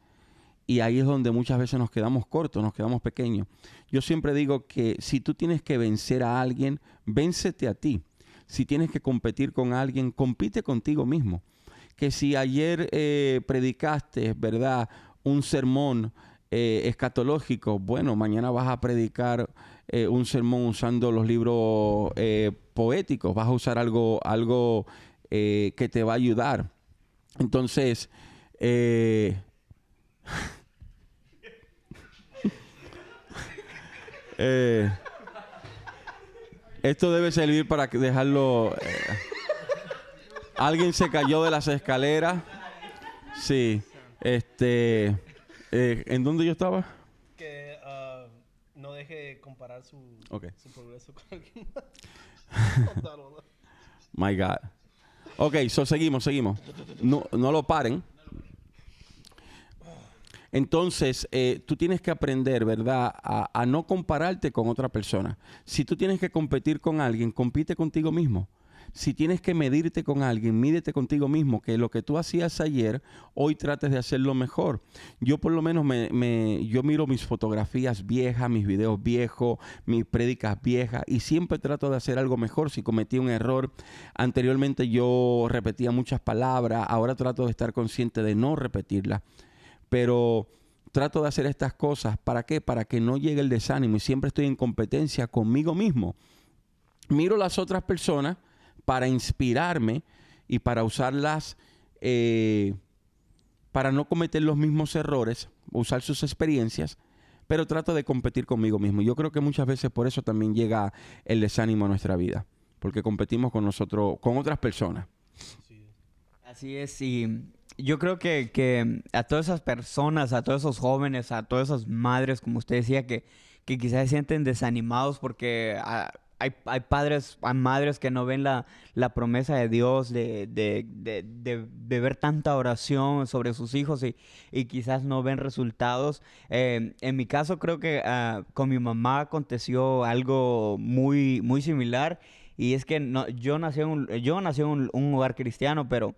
[SPEAKER 1] Y ahí es donde muchas veces nos quedamos cortos, nos quedamos pequeños. Yo siempre digo que si tú tienes que vencer a alguien, véncete a ti. Si tienes que competir con alguien, compite contigo mismo. Que si ayer predicaste, ¿verdad?, un sermón escatológico, bueno, mañana vas a predicar un sermón usando los libros poéticos. Vas a usar algo que te va a ayudar. Entonces... esto debe servir para dejarlo. Alguien se cayó de las escaleras. Sí. ¿En dónde yo estaba?
[SPEAKER 2] Que no deje comparar su progreso con alguien más.
[SPEAKER 1] My God. Ok, seguimos. No lo paren. Entonces, tú tienes que aprender, ¿verdad?, a no compararte con otra persona. Si tú tienes que competir con alguien, compite contigo mismo. Si tienes que medirte con alguien, mídete contigo mismo, que lo que tú hacías ayer, hoy trates de hacerlo mejor. Yo por lo menos yo miro mis fotografías viejas, mis videos viejos, mis prédicas viejas y siempre trato de hacer algo mejor. Si cometí un error, anteriormente yo repetía muchas palabras, ahora trato de estar consciente de no repetirlas. Pero trato de hacer estas cosas, ¿para qué? Para que no llegue el desánimo y siempre estoy en competencia conmigo mismo. Miro las otras personas para inspirarme y para usarlas, para no cometer los mismos errores, usar sus experiencias, pero trato de competir conmigo mismo. Yo creo que muchas veces por eso también llega el desánimo a nuestra vida, porque competimos con otras personas.
[SPEAKER 3] Así es, y yo creo que a todas esas personas, a todos esos jóvenes, a todas esas madres, como usted decía, que quizás se sienten desanimados porque hay padres, hay madres que no ven la promesa de Dios de ver tanta oración sobre sus hijos y quizás no ven resultados. En mi caso creo que con mi mamá aconteció algo muy, muy similar y es que yo nací en un hogar cristiano, pero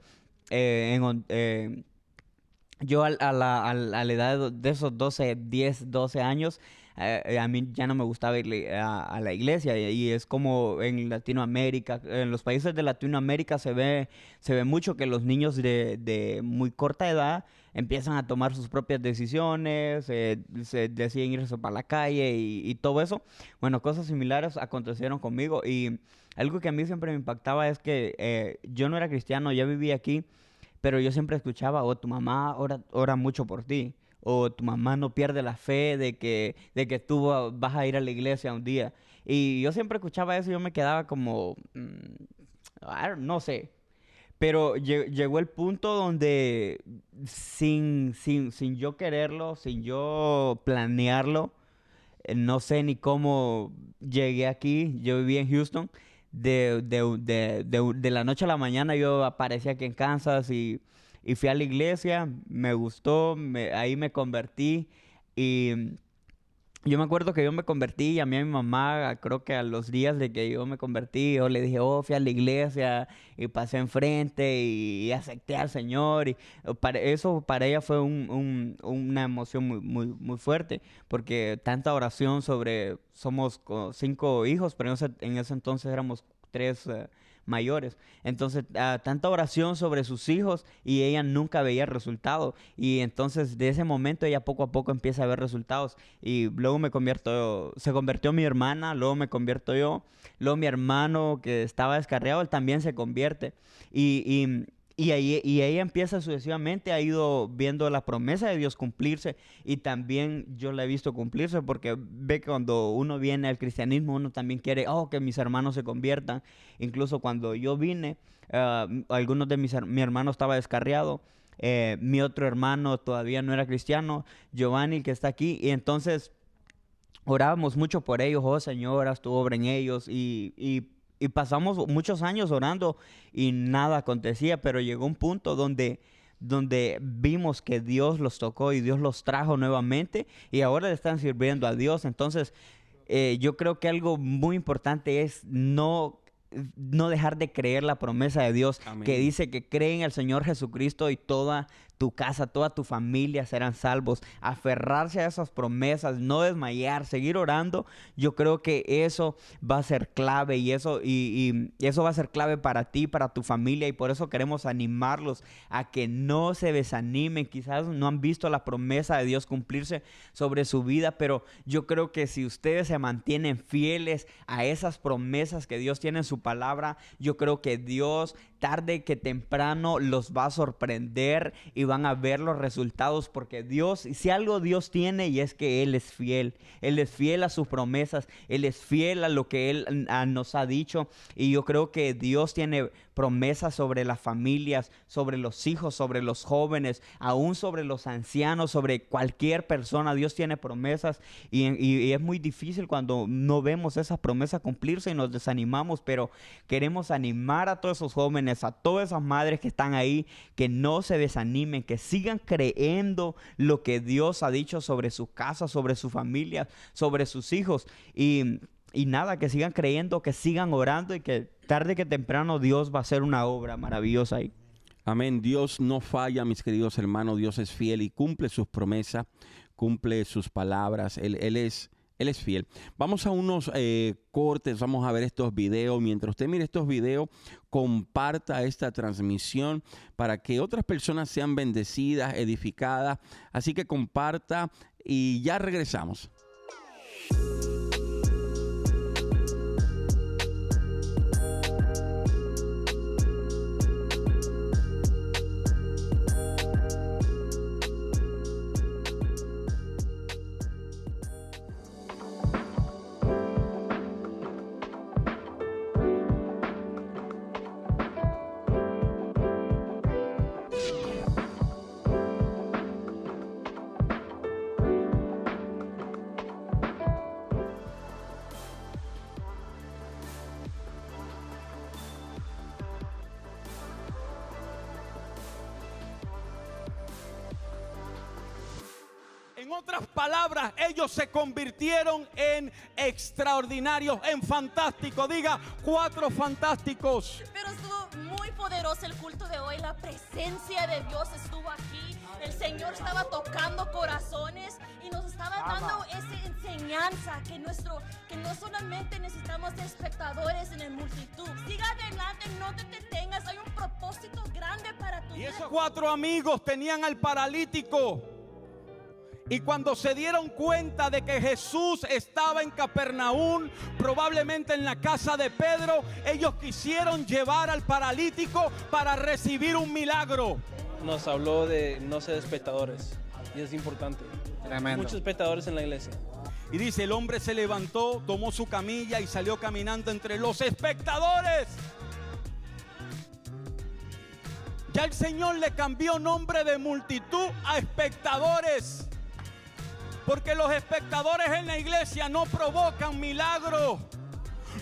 [SPEAKER 3] yo a la edad de esos 10, 12 años, a mí ya no me gustaba ir a la iglesia y es como en Latinoamérica, en los países de Latinoamérica se ve mucho que los niños de muy corta edad empiezan a tomar sus propias decisiones, se deciden irse para la calle y todo eso. Bueno, cosas similares acontecieron conmigo y algo que a mí siempre me impactaba es que yo no era cristiano, ya vivía aquí, pero yo siempre escuchaba, tu mamá ora mucho por ti, o tu mamá no pierde la fe de que tú vas a ir a la iglesia un día. Y yo siempre escuchaba eso y yo me quedaba como, no sé. Pero llegó el punto donde sin yo quererlo, sin yo planearlo, no sé ni cómo llegué aquí. Yo vivía en Houston. De la noche a la mañana yo aparecí aquí en Kansas y fui a la iglesia. Me gustó, ahí me convertí y Yo me acuerdo que yo me convertí y a mí, a mi mamá, creo que a los días de que yo me convertí, yo le dije, fui a la iglesia y pasé enfrente y acepté al Señor. Y eso para ella fue una emoción muy fuerte, porque tanta oración somos 5 hijos, pero en ese entonces éramos 3 mayores. Entonces, tanta oración sobre sus hijos y ella nunca veía resultado. Y entonces, de ese momento, ella poco a poco empieza a ver resultados. Y luego se convirtió mi hermana, luego me convierto yo. Luego mi hermano que estaba descarriado, él también se convierte. Y ella empieza sucesivamente, ha ido viendo la promesa de Dios cumplirse, y también yo la he visto cumplirse, porque ve que cuando uno viene al cristianismo, uno también quiere que mis hermanos se conviertan. Incluso cuando yo vine, algunos de mi hermano estaba descarriado, mi otro hermano todavía no era cristiano, Giovanni, que está aquí, y entonces orábamos mucho por ellos. Señor, haz tu obra en ellos, y pasamos muchos años orando y nada acontecía, pero llegó un punto donde vimos que Dios los tocó y Dios los trajo nuevamente, y ahora le están sirviendo a Dios. Entonces, yo creo que algo muy importante es no dejar de creer la promesa de Dios. Amén. Que dice que cree en el Señor Jesucristo y toda tu casa, toda tu familia serán salvos. Aferrarse a esas promesas, no desmayar, seguir orando. Yo creo que eso va a ser clave, y eso va a ser clave para ti, para tu familia, y por eso queremos animarlos a que no se desanimen. Quizás no han visto la promesa de Dios cumplirse sobre su vida, pero yo creo que si ustedes se mantienen fieles a esas promesas que Dios tiene en su palabra, yo creo que Dios tarde que temprano los va a sorprender y van a ver los resultados, porque Dios, si algo Dios tiene, y es que Él es fiel a sus promesas, Él es fiel a lo que Él nos ha dicho. Y yo creo que Dios tiene promesas sobre las familias, sobre los hijos, sobre los jóvenes, aún sobre los ancianos, sobre cualquier persona. Dios tiene promesas, y es muy difícil cuando no vemos esas promesas cumplirse y nos desanimamos, pero queremos animar a todos esos jóvenes, a todas esas madres que están ahí, que no se desanimen, que sigan creyendo lo que Dios ha dicho sobre su casa, sobre su familia, sobre sus hijos, y nada, que sigan creyendo, que sigan orando, y que tarde que temprano Dios va a hacer una obra maravillosa ahí.
[SPEAKER 1] Amén. Dios no falla, mis queridos hermanos. Dios es fiel y cumple sus promesas, cumple sus palabras. Él es fiel. Vamos a unos cortes, vamos a ver estos videos. Mientras usted mire estos videos, comparta esta transmisión para que otras personas sean bendecidas, edificadas. Así que comparta y ya regresamos.
[SPEAKER 6] En otras palabras, ellos se convirtieron en extraordinarios, en fantásticos. Diga, 4 fantásticos.
[SPEAKER 7] Pero estuvo muy poderoso el culto de hoy. La presencia de Dios estuvo aquí. El Señor estaba tocando corazones y nos estaba dando esa enseñanza que no solamente necesitamos de espectadores en el multitud. Siga adelante, no te detengas. Hay un propósito grande para tu vida.
[SPEAKER 6] Y esos 4 amigos tenían al paralítico. Y cuando se dieron cuenta de que Jesús estaba en Capernaum, probablemente en la casa de Pedro, ellos quisieron llevar al paralítico para recibir un milagro.
[SPEAKER 2] Nos habló de no ser espectadores, y es importante.
[SPEAKER 8] Tremendo.
[SPEAKER 2] Muchos espectadores en la iglesia.
[SPEAKER 6] Y dice, el hombre se levantó, tomó su camilla y salió caminando entre los espectadores. Ya el Señor le cambió nombre de multitud a espectadores. Porque los espectadores en la iglesia no provocan milagros.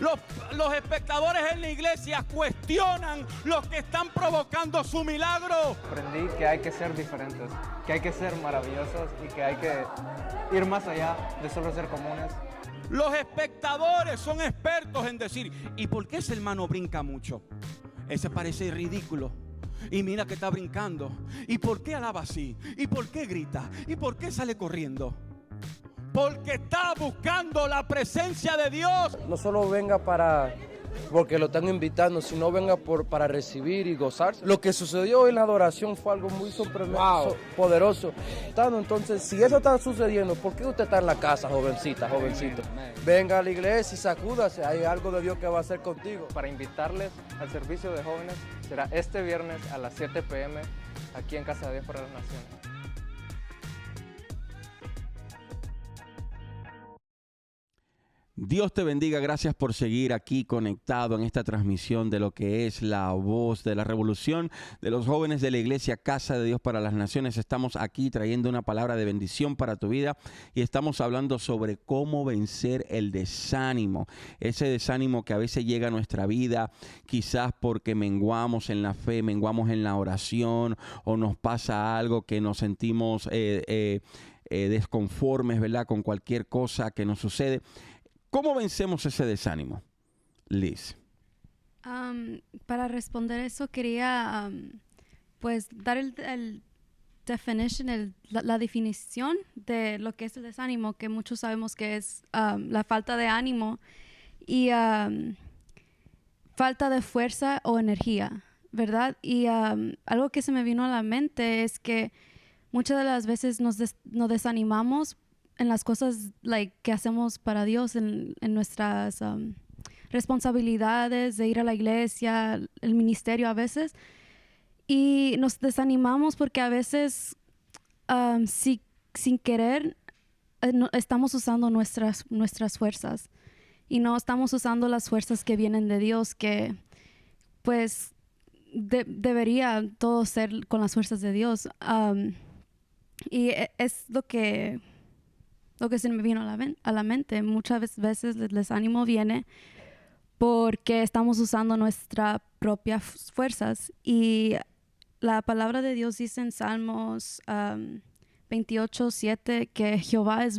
[SPEAKER 6] Los espectadores en la iglesia cuestionan los que están provocando su milagro.
[SPEAKER 4] Aprendí que hay que ser diferentes, que hay que ser maravillosos y que hay que ir más allá de solo ser comunes.
[SPEAKER 6] Los espectadores son expertos en decir, ¿y por qué ese hermano brinca mucho? Ese parece ridículo. Y mira que está brincando. ¿Y por qué alaba así? ¿Y por qué grita? ¿Y por qué sale corriendo? Porque está buscando la presencia de Dios.
[SPEAKER 8] No solo venga porque lo están invitando, sino venga para recibir y gozarse. Lo que sucedió hoy en la adoración fue algo muy poderoso. Entonces, si eso está sucediendo, ¿por qué usted está en la casa, jovencita, jovencito? Venga a la iglesia y sacúdase, hay algo de Dios que va a hacer contigo.
[SPEAKER 4] Para invitarles al servicio de jóvenes, será este viernes a las 7 p.m. aquí en Casa de Dios para las Naciones.
[SPEAKER 1] Dios te bendiga, gracias por seguir aquí conectado en esta transmisión de lo que es la voz de la revolución de los jóvenes de la iglesia Casa de Dios para las Naciones. Estamos aquí trayendo una palabra de bendición para tu vida y estamos hablando sobre cómo vencer el desánimo. Ese desánimo que a veces llega a nuestra vida, quizás porque menguamos en la fe, menguamos en la oración o nos pasa algo que nos sentimos desconformes, ¿verdad? Con cualquier cosa que nos sucede. ¿Cómo vencemos ese desánimo, Liz?
[SPEAKER 5] Para responder eso quería pues dar la definición de lo que es el desánimo, que muchos sabemos que es la falta de ánimo y falta de fuerza o energía, ¿verdad? Y algo que se me vino a la mente es que muchas de las veces nos desanimamos en las cosas que hacemos para Dios, en nuestras responsabilidades de ir a la iglesia, el ministerio a veces. Y nos desanimamos porque a veces sin querer estamos usando nuestras fuerzas y no estamos usando las fuerzas que vienen de Dios, que pues debería todo ser con las fuerzas de Dios. Y es lo que se me vino a la mente. Muchas veces el desánimo viene porque estamos usando nuestras propias fuerzas. Y la palabra de Dios dice en Salmos 28:7 que Jehová es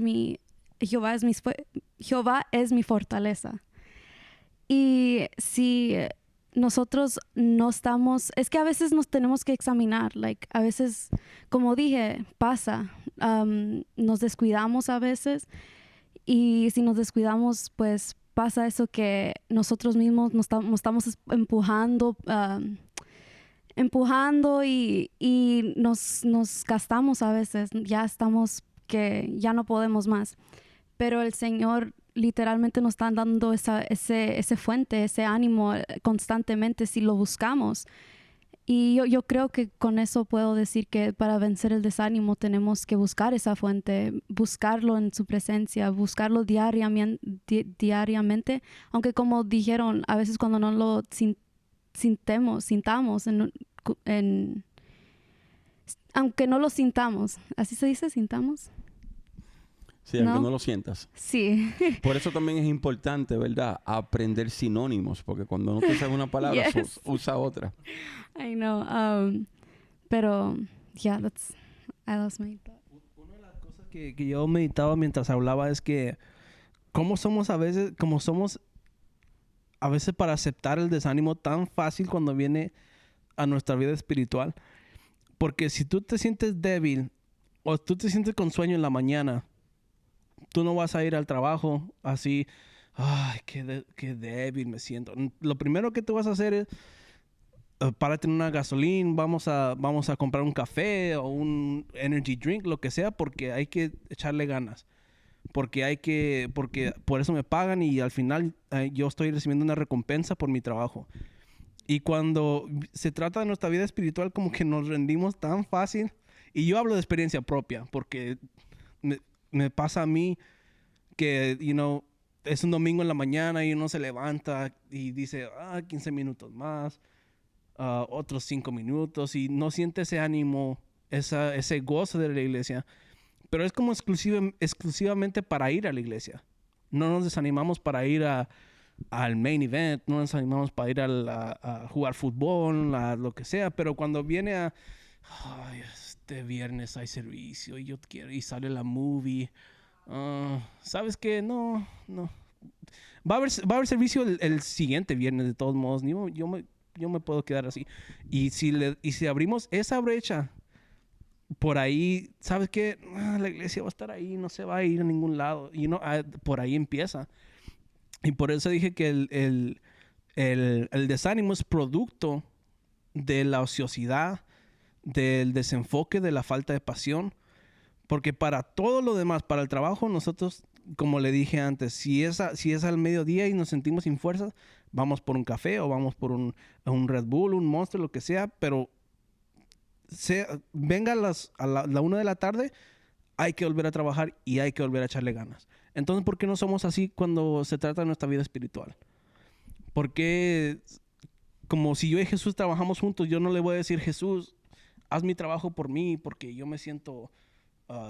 [SPEAKER 5] mi fortaleza. Y si nosotros no estamos, es que a veces nos tenemos que examinar, a veces, como dije, pasa, nos descuidamos a veces, y si nos descuidamos, pues pasa eso que nosotros mismos nos estamos empujando y nos gastamos a veces, ya estamos que ya no podemos más, pero el Señor literalmente nos está dando ese fuente, ese ánimo constantemente si lo buscamos. Y yo creo que con eso puedo decir que para vencer el desánimo tenemos que buscar esa fuente, buscarlo en su presencia, buscarlo diariamente, aunque como dijeron, a veces cuando no lo sintamos, aunque no lo sintamos, ¿así se dice, sintamos?
[SPEAKER 1] Sí, aunque no lo sientas.
[SPEAKER 5] Sí.
[SPEAKER 1] Por eso también es importante, ¿verdad? Aprender sinónimos, porque cuando no te sabes una palabra,
[SPEAKER 5] Yes.
[SPEAKER 1] usa otra.
[SPEAKER 5] I know. Pero, yeah, I lost my thought.
[SPEAKER 2] Una de las cosas que yo meditaba mientras hablaba es que cómo somos a veces para aceptar el desánimo tan fácil cuando viene a nuestra vida espiritual. Porque si tú te sientes débil o tú te sientes con sueño en la mañana, tú no vas a ir al trabajo así, ay, qué débil me siento. Lo primero que tú vas a hacer es párate en una gasolina, vamos a comprar un café o un energy drink, lo que sea, porque hay que echarle ganas. Porque por eso me pagan y al final yo estoy recibiendo una recompensa por mi trabajo. Y cuando se trata de nuestra vida espiritual, como que nos rendimos tan fácil. Y yo hablo de experiencia propia, porque me pasa a mí que, es un domingo en la mañana y uno se levanta y dice, 15 minutos más, otros 5 minutos, y no siente ese ánimo, ese gozo de la iglesia. Pero es como exclusivamente para ir a la iglesia. No nos desanimamos para ir a al main event, no nos animamos para ir a jugar fútbol, a lo que sea, pero cuando viene ay, este viernes hay servicio y yo quiero, y sale la movie, ¿sabes qué? No. Va a haber servicio el siguiente viernes de todos modos, yo me puedo quedar así. Y si abrimos esa brecha por ahí, ¿sabes qué? La iglesia va a estar ahí, no se va a ir a ningún lado. Y por ahí empieza. Y por eso dije que el desánimo es producto de la ociosidad, del desenfoque, de la falta de pasión. Porque para todo lo demás, para el trabajo, nosotros, como le dije antes, si es al mediodía y nos sentimos sin fuerzas, vamos por un café o vamos por un Red Bull, un Monster, lo que sea, pero venga a la 1 de la tarde, hay que volver a trabajar y hay que volver a echarle ganas. Entonces, ¿por qué no somos así cuando se trata de nuestra vida espiritual? Porque como si yo y Jesús trabajamos juntos, yo no le voy a decir, Jesús, haz mi trabajo por mí porque yo me siento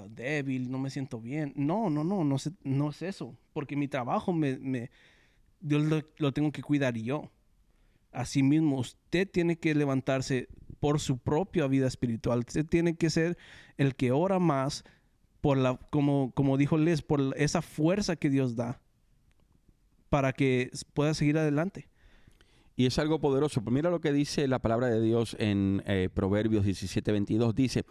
[SPEAKER 2] débil, no me siento bien. No es eso. Porque mi trabajo yo lo tengo que cuidar yo. Asimismo, usted tiene que levantarse por su propia vida espiritual. Usted tiene que ser el que ora más como dijo Les, por esa fuerza que Dios da para que pueda seguir adelante.
[SPEAKER 1] Y es algo poderoso. Pues mira lo que dice la palabra de Dios en Proverbios 17:22. Dice,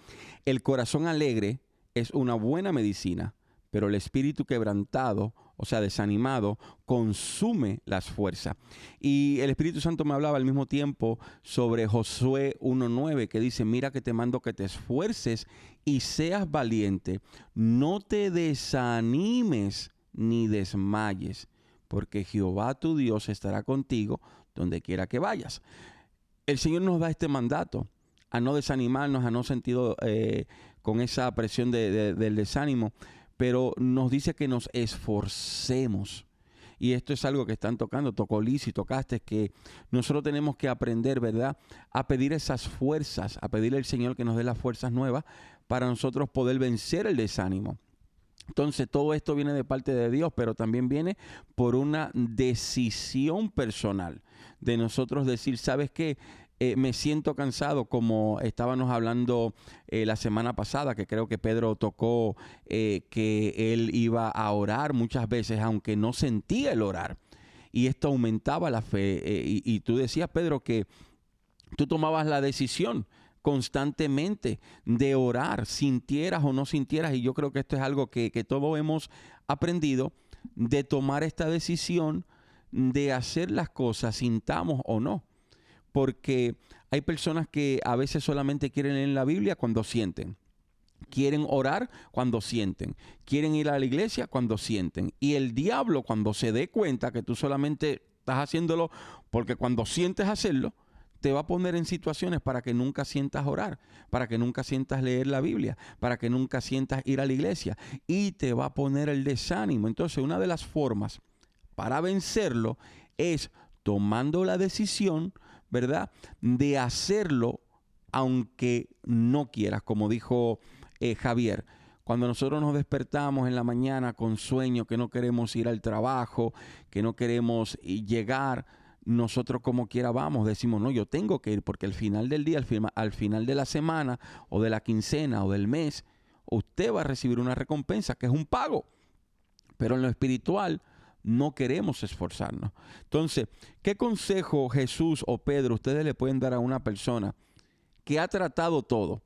[SPEAKER 1] el corazón alegre es una buena medicina, pero el espíritu quebrantado, o sea, desanimado, consume las fuerzas. Y el Espíritu Santo me hablaba al mismo tiempo sobre Josué 1:9, que dice, mira que te mando que te esfuerces y seas valiente. No te desanimes ni desmayes, porque Jehová tu Dios estará contigo donde quiera que vayas. El Señor nos da este mandato a no desanimarnos, a no sentir con esa presión del desánimo, pero nos dice que nos esforcemos. Y esto es algo que están tocó Liz y tocaste, que nosotros tenemos que aprender, ¿verdad?, a pedir esas fuerzas, a pedirle al Señor que nos dé las fuerzas nuevas para nosotros poder vencer el desánimo. Entonces, todo esto viene de parte de Dios, pero también viene por una decisión personal de nosotros decir, ¿sabes qué? Me siento cansado, como estábamos hablando la semana pasada, que creo que Pedro tocó que él iba a orar muchas veces, aunque no sentía el orar. Y esto aumentaba la fe. Y tú decías, Pedro, que tú tomabas la decisión constantemente de orar, sintieras o no sintieras. Y yo creo que esto es algo que todos hemos aprendido, de tomar esta decisión de hacer las cosas, sintamos o no. Porque hay personas que a veces solamente quieren leer la Biblia cuando sienten. Quieren orar cuando sienten. Quieren ir a la iglesia cuando sienten. Y el diablo, cuando se dé cuenta que tú solamente estás haciéndolo porque cuando sientes hacerlo, te va a poner en situaciones para que nunca sientas orar, para que nunca sientas leer la Biblia, para que nunca sientas ir a la iglesia. Y te va a poner el desánimo. Entonces, una de las formas para vencerlo es tomando la decisión, ¿verdad?, de hacerlo aunque no quieras, como dijo Javier. Cuando nosotros nos despertamos en la mañana con sueño, que no queremos ir al trabajo, que no queremos llegar, nosotros como quiera vamos, decimos, no, yo tengo que ir, porque al final del día, al final de la semana o de la quincena o del mes, usted va a recibir una recompensa que es un pago. Pero en lo espiritual no queremos esforzarnos. Entonces, ¿qué consejo Jesús o Pedro ustedes le pueden dar a una persona que ha tratado todo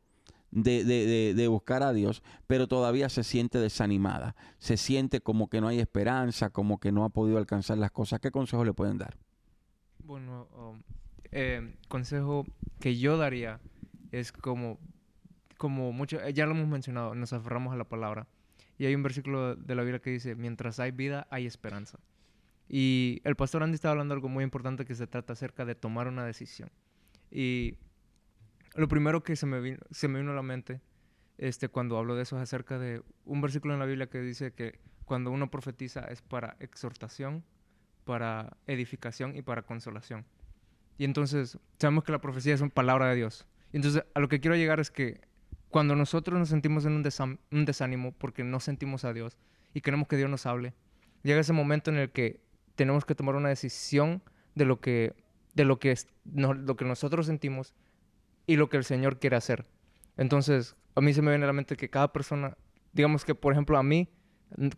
[SPEAKER 1] de buscar a Dios, pero todavía se siente desanimada? Se siente como que no hay esperanza, como que no ha podido alcanzar las cosas. ¿Qué consejo le pueden dar?
[SPEAKER 4] Bueno, consejo que yo daría es como mucho, ya lo hemos mencionado, nos aferramos a la palabra. Y hay un versículo de la Biblia que dice, mientras hay vida, hay esperanza. Y el pastor Andy estaba hablando de algo muy importante, que se trata acerca de tomar una decisión. Y lo primero que se me vino a la mente cuando hablo de eso es acerca de un versículo en la Biblia que dice que cuando uno profetiza es para exhortación, para edificación y para consolación. Y entonces sabemos que la profecía es una palabra de Dios. Y entonces a lo que quiero llegar es que cuando nosotros nos sentimos en un desánimo porque no sentimos a Dios y queremos que Dios nos hable, llega ese momento en el que tenemos que tomar una decisión de lo que nosotros sentimos y lo que el Señor quiere hacer. Entonces, a mí se me viene a la mente que cada persona, digamos que, por ejemplo, a mí,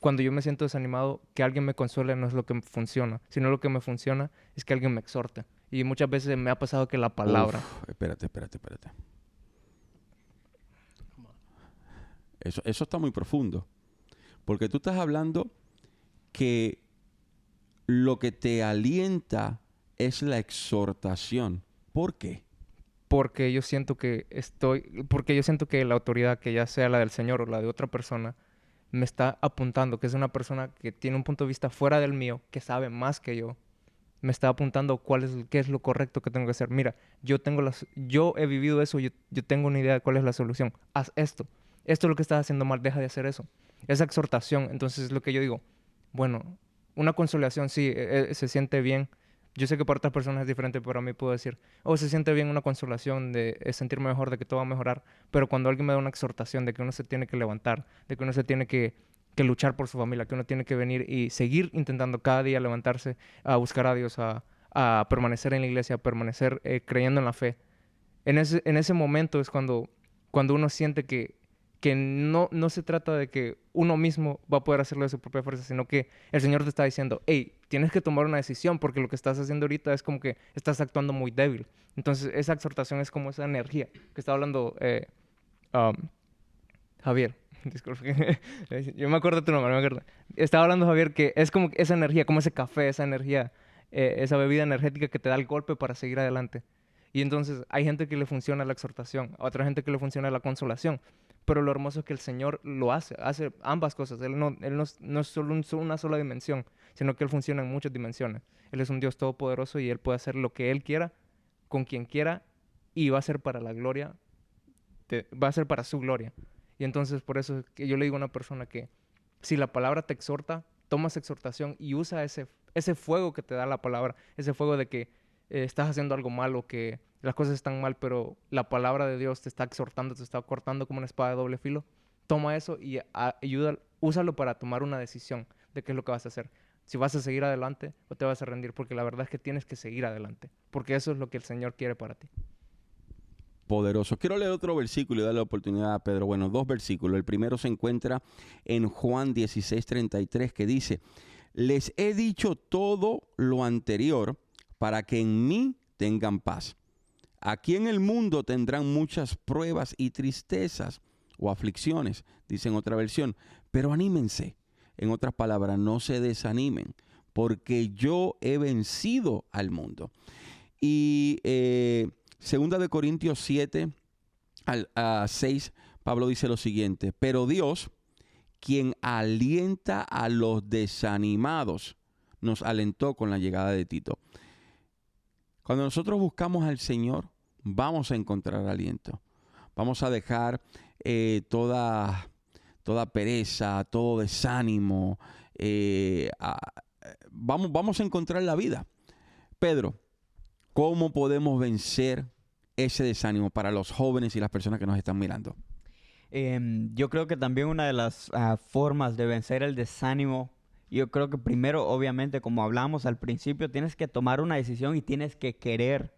[SPEAKER 4] cuando yo me siento desanimado, que alguien me consuele no es lo que me funciona, sino lo que me funciona es que alguien me exhorte. Y muchas veces me ha pasado que la palabra...
[SPEAKER 1] Espérate. Eso está muy profundo. Porque tú estás hablando que lo que te alienta es la exhortación. ¿Por qué?
[SPEAKER 4] Porque yo siento que la autoridad, que ya sea la del Señor o la de otra persona, me está apuntando, que es una persona que tiene un punto de vista fuera del mío, que sabe más que yo, me está apuntando qué es lo correcto que tengo que hacer. Mira, yo he vivido eso, yo tengo una idea de cuál es la solución. Haz esto. Esto es lo que estás haciendo mal, deja de hacer eso. Esa exhortación, entonces es lo que yo digo. Bueno, una consolación sí, se siente bien. Yo sé que para otras personas es diferente, pero a mí puedo decir, se siente bien una consolación de sentirme mejor, de que todo va a mejorar. Pero cuando alguien me da una exhortación de que uno se tiene que levantar, de que uno se tiene que luchar por su familia, que uno tiene que venir y seguir intentando cada día levantarse, a buscar a Dios, a permanecer en la iglesia, a permanecer creyendo en la fe. En ese momento es cuando uno siente que no se trata de que uno mismo va a poder hacerlo de su propia fuerza, sino que el Señor te está diciendo, hey, tienes que tomar una decisión porque lo que estás haciendo ahorita es como que estás actuando muy débil. Entonces, esa exhortación es como esa energía que está hablando Javier. Disculpe. Yo me acuerdo de tu nombre, Estaba hablando Javier que es como esa energía, como ese café, esa energía, esa bebida energética que te da el golpe para seguir adelante. Y entonces hay gente que le funciona la exhortación, a otra gente que le funciona la consolación. Pero lo hermoso es que el Señor lo hace ambas cosas. Él no es solo una sola dimensión, sino que Él funciona en muchas dimensiones. Él es un Dios todopoderoso y Él puede hacer lo que Él quiera, con quien quiera, y va a ser para la gloria, va a ser para su gloria. Y entonces por eso es que yo le digo a una persona que si la palabra te exhorta, toma esa exhortación y usa ese fuego que te da la palabra, ese fuego de que estás haciendo algo malo, que las cosas están mal, pero la palabra de Dios te está exhortando, te está cortando como una espada de doble filo. Toma eso y úsalo para tomar una decisión de qué es lo que vas a hacer. Si vas a seguir adelante o te vas a rendir, porque la verdad es que tienes que seguir adelante, porque eso es lo que el Señor quiere para ti.
[SPEAKER 1] Poderoso. Quiero leer otro versículo y darle la oportunidad a Pedro. Bueno, 2 versículos. El primero se encuentra en Juan 16:33, que dice, les he dicho todo lo anterior para que en mí tengan paz. Aquí en el mundo tendrán muchas pruebas y tristezas o aflicciones, dice en otra versión, pero anímense. En otras palabras, no se desanimen, porque yo he vencido al mundo. Y 2 Corintios 7 al 6, Pablo dice lo siguiente, pero Dios, quien alienta a los desanimados, nos alentó con la llegada de Tito. Cuando nosotros buscamos al Señor, vamos a encontrar aliento. Vamos a dejar toda pereza, todo desánimo. Vamos a encontrar la vida. Pedro, ¿cómo podemos vencer ese desánimo para los jóvenes y las personas que nos están mirando?
[SPEAKER 3] Yo creo que también una de las formas de vencer el desánimo, yo creo que primero, obviamente, como hablamos al principio, tienes que tomar una decisión y tienes que querer.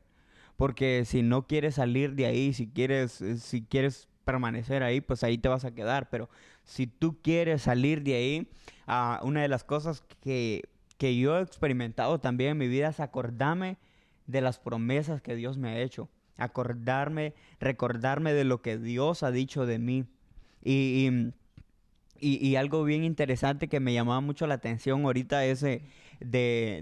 [SPEAKER 3] Porque si no quieres salir de ahí, si quieres permanecer ahí, pues ahí te vas a quedar. Pero si tú quieres salir de ahí, una de las cosas que yo he experimentado también en mi vida es acordarme de las promesas que Dios me ha hecho. Recordarme de lo que Dios ha dicho de mí. Y algo bien interesante que me llamaba mucho la atención ahorita es de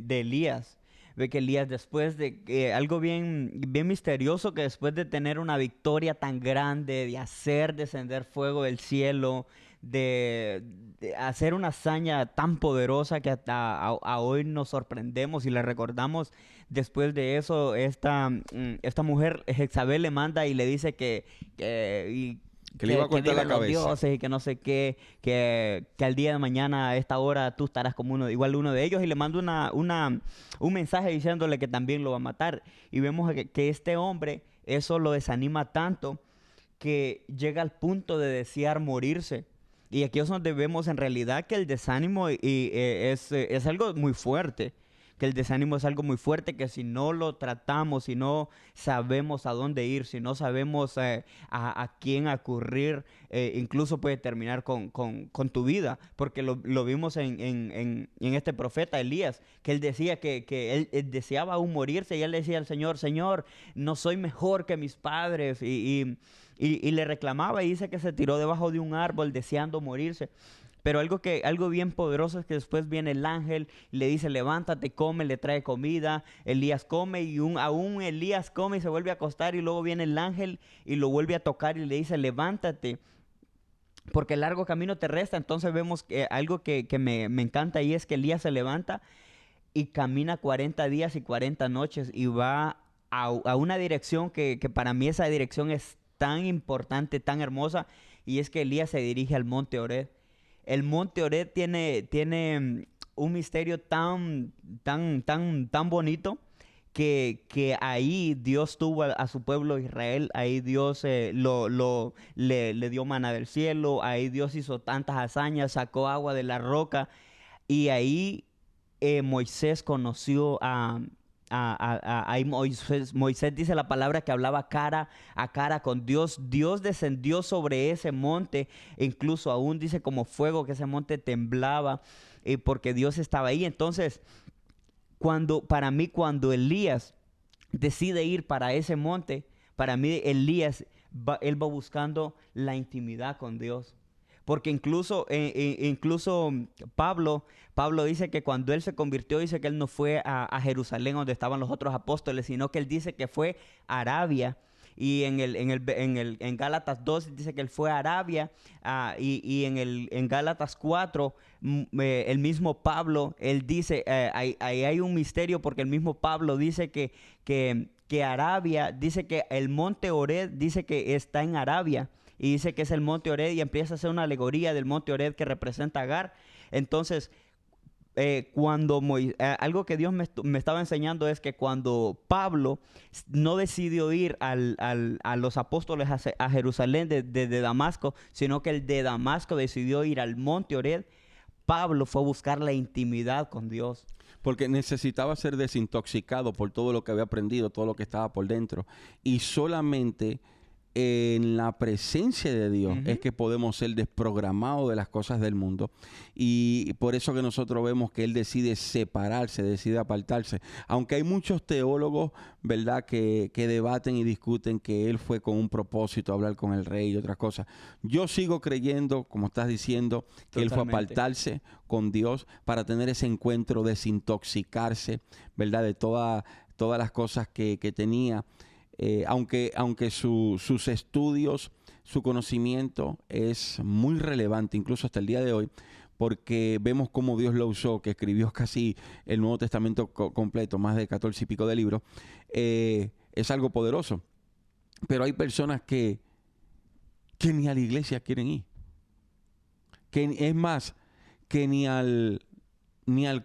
[SPEAKER 3] Elías. Ve que Elías después de algo bien misterioso, que después de tener una victoria tan grande, de hacer descender fuego del cielo, de hacer una hazaña tan poderosa que hasta a hoy nos sorprendemos y le recordamos. Después de eso, esta mujer Jezabel le manda y le dice que
[SPEAKER 1] le iba a cortar la cabeza.
[SPEAKER 3] Dioses y que no sé qué, que al día de mañana a esta hora tú estarás como uno de ellos, y le manda un mensaje diciéndole que también lo va a matar. Y vemos que este hombre, eso lo desanima tanto que llega al punto de desear morirse. Y aquí es donde vemos en realidad que el desánimo es algo muy fuerte. el desánimo es algo muy fuerte, que si no lo tratamos, si no sabemos a dónde ir, si no sabemos a quién acudir, incluso puede terminar con tu vida, porque lo vimos en este profeta Elías, que él decía que él deseaba aún morirse, y él decía al Señor, Señor, no soy mejor que mis padres, y le reclamaba, y dice que se tiró debajo de un árbol deseando morirse. Pero algo bien poderoso es que después viene el ángel y le dice, levántate, come, le trae comida. Elías come y aún Elías come y se vuelve a acostar, y luego viene el ángel y lo vuelve a tocar y le dice, levántate, porque el largo camino te resta. Entonces vemos algo que me encanta, y es que Elías se levanta y camina 40 días y 40 noches y va a una dirección que para mí esa dirección es tan importante, tan hermosa, y es que Elías se dirige al monte Horeb. El monte Horeb tiene un misterio tan bonito, que ahí Dios tuvo a su pueblo Israel, ahí Dios le dio maná del cielo, ahí Dios hizo tantas hazañas, sacó agua de la roca, y ahí Moisés conoció Moisés dice la palabra que hablaba cara a cara con Dios. Dios descendió sobre ese monte, incluso aún dice como fuego, que ese monte temblaba, porque Dios estaba ahí. Entonces, cuando Elías decide ir para ese monte, para mí Elías él va buscando la intimidad con Dios. Porque incluso Pablo dice que cuando él se convirtió, dice que él no fue a Jerusalén donde estaban los otros apóstoles, sino que él dice que fue a Arabia. Y en Gálatas 2 dice que él fue a Arabia, y en Gálatas 4 el mismo Pablo, él dice, ahí hay un misterio, porque el mismo Pablo dice que Arabia, dice que el monte Horeb dice que está en Arabia, y dice que es el monte Horeb, y empieza a hacer una alegoría del monte Horeb que representa a Agar. Entonces, algo que Dios me estaba enseñando es que cuando Pablo no decidió ir a los apóstoles a Jerusalén desde Damasco, sino que el de Damasco decidió ir al monte Horeb, Pablo fue a buscar la intimidad con Dios.
[SPEAKER 1] Porque necesitaba ser desintoxicado por todo lo que había aprendido, todo lo que estaba por dentro. Y solamente en la presencia de Dios es que podemos ser desprogramados de las cosas del mundo, y por eso que nosotros vemos que él decide separarse, decide apartarse, aunque hay muchos teólogos, ¿verdad?, que debaten y discuten que él fue con un propósito a hablar con el rey y otras cosas. Yo sigo creyendo, como estás diciendo, que él fue a apartarse con Dios para tener ese encuentro, desintoxicarse, ¿verdad?, de todas las cosas que tenía. Aunque sus estudios, su conocimiento es muy relevante, incluso hasta el día de hoy, porque vemos cómo Dios lo usó, que escribió casi el Nuevo Testamento completo, más de 14 y pico de libros, es algo poderoso. Pero hay personas que ni a la iglesia quieren ir. Es más, que ni al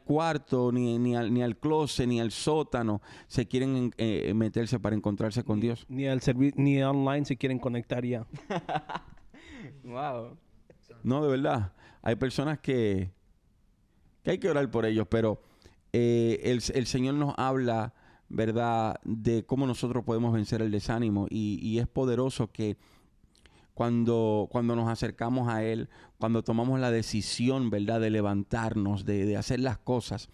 [SPEAKER 1] cuarto, ni al closet, ni al sótano se quieren meterse para encontrarse con Dios.
[SPEAKER 2] Ni online se quieren conectar ya.
[SPEAKER 3] Wow.
[SPEAKER 1] No, de verdad. Hay personas que hay que orar por ellos, pero el Señor nos habla, ¿verdad?, de cómo nosotros podemos vencer el desánimo, y es poderoso que cuando nos acercamos a Él, cuando tomamos la decisión, ¿verdad?, de levantarnos, de hacer las cosas,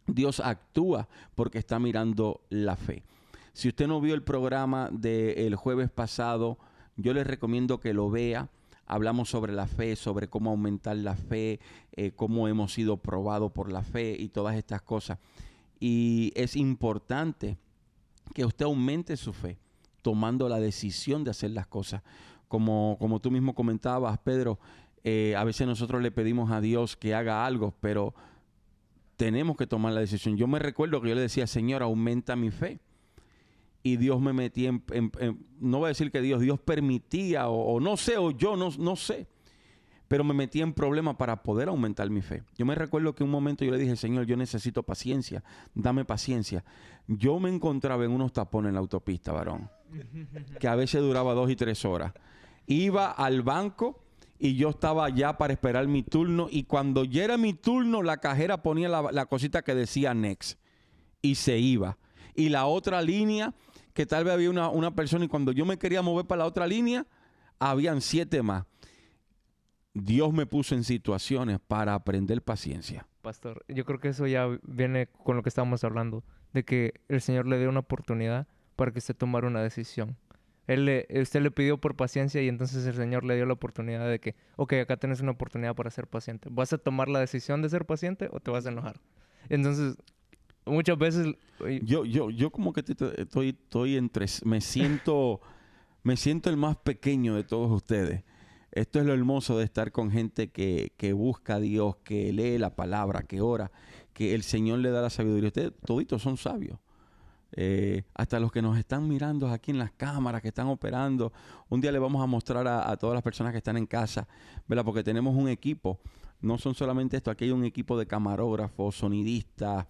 [SPEAKER 1] Dios actúa porque está mirando la fe. Si usted no vio el programa del jueves pasado, yo les recomiendo que lo vea. Hablamos sobre la fe, sobre cómo aumentar la fe, cómo hemos sido probados por la fe y todas estas cosas. Y es importante que usted aumente su fe, tomando la decisión de hacer las cosas. Como tú mismo comentabas, Pedro, a veces nosotros le pedimos a Dios que haga algo, pero tenemos que tomar la decisión. Yo me recuerdo que yo le decía, Señor, aumenta mi fe. Y Dios me metía no voy a decir que Dios permitía, o no sé, o yo no sé, pero me metía en problemas para poder aumentar mi fe. Yo me recuerdo que un momento yo le dije, Señor, yo necesito paciencia, dame paciencia. Yo me encontraba en unos tapones en la autopista, varón, que a veces duraba 2 y 3 horas. Iba al banco y yo estaba ya para esperar mi turno, y cuando ya era mi turno, la cajera ponía la cosita que decía next y se iba. Y la otra línea, que tal vez había una persona, y cuando yo me quería mover para la otra línea, habían 7 más. Dios me puso en situaciones para aprender paciencia.
[SPEAKER 4] Pastor, yo creo que eso ya viene con lo que estábamos hablando, de que el Señor le dio una oportunidad para que usted tomara una decisión. Usted le pidió por paciencia y entonces el Señor le dio la oportunidad de que, ok, acá tienes una oportunidad para ser paciente. ¿Vas a tomar la decisión de ser paciente o te vas a enojar? Entonces, muchas veces...
[SPEAKER 1] Yo como que estoy entre... Me siento el más pequeño de todos ustedes. Esto es lo hermoso de estar con gente que busca a Dios, que lee la palabra, que ora, que el Señor le da la sabiduría. Ustedes toditos son sabios. Hasta los que nos están mirando aquí en las cámaras, que están operando. Un día le vamos a mostrar a todas las personas que están en casa, ¿verdad? Porque tenemos un equipo. No son solamente esto, aquí hay un equipo de camarógrafos, sonidistas,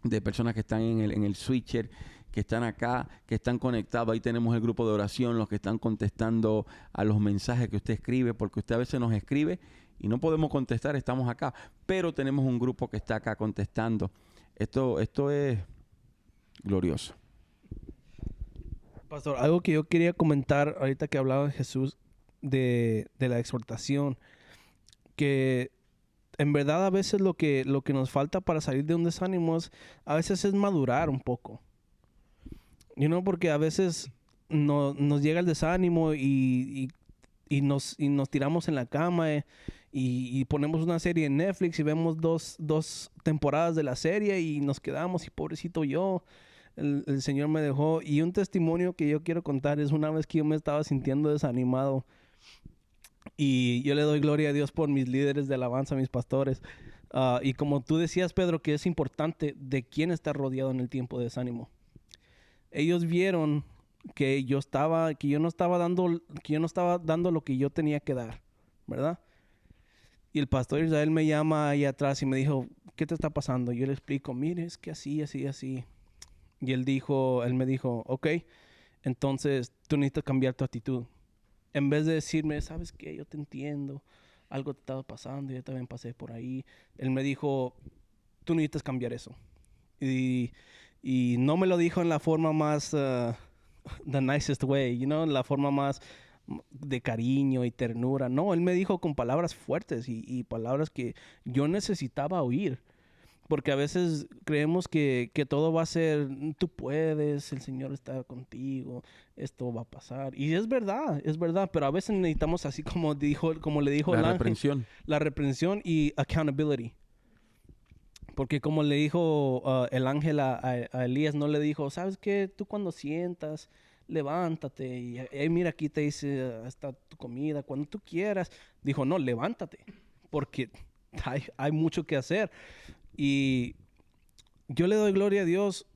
[SPEAKER 1] de personas que están en el switcher, que están acá, que están conectados. Ahí tenemos el grupo de oración, los que están contestando a los mensajes que usted escribe, porque usted a veces nos escribe y no podemos contestar, estamos acá, pero tenemos un grupo que está acá contestando. Esto es glorioso.
[SPEAKER 2] Pastor, algo que yo quería comentar ahorita que hablaba de Jesús, de la exhortación, que en verdad a veces lo que nos falta para salir de un desánimo a veces es madurar un poco. Porque a veces nos llega el desánimo y nos tiramos en la cama y ponemos una serie en Netflix y vemos dos temporadas de la serie y nos quedamos y pobrecito yo, el Señor me dejó. Y un testimonio que yo quiero contar es una vez que yo me estaba sintiendo desanimado y yo le doy gloria a Dios por mis líderes de alabanza, mis pastores. Y como tú decías, Pedro, que es importante de quién está rodeado en el tiempo de desánimo. Ellos vieron que yo no estaba dando lo que yo tenía que dar, ¿verdad? Y el pastor Israel me llama ahí atrás y me dijo, ¿qué te está pasando? Yo le explico, mire, es que así. Y él me dijo, ok, entonces tú necesitas cambiar tu actitud. En vez de decirme, ¿sabes qué? Yo te entiendo, algo te estaba pasando, yo también pasé por ahí. Él me dijo, tú necesitas cambiar eso. Y no me lo dijo en la forma más, the nicest way, la forma más de cariño y ternura. No, él me dijo con palabras fuertes y palabras que yo necesitaba oír. Porque a veces creemos que todo va a ser, tú puedes, el Señor está contigo, esto va a pasar. Y es verdad, pero a veces necesitamos así como le dijo el ángel, la reprensión y accountability. Porque como le dijo el ángel a Elías, no le dijo, ¿sabes qué? Tú cuando sientas, levántate. Y mira, aquí te dice, está tu comida, cuando tú quieras. Dijo, no, levántate. Porque hay mucho que hacer. Y yo le doy gloria a Dios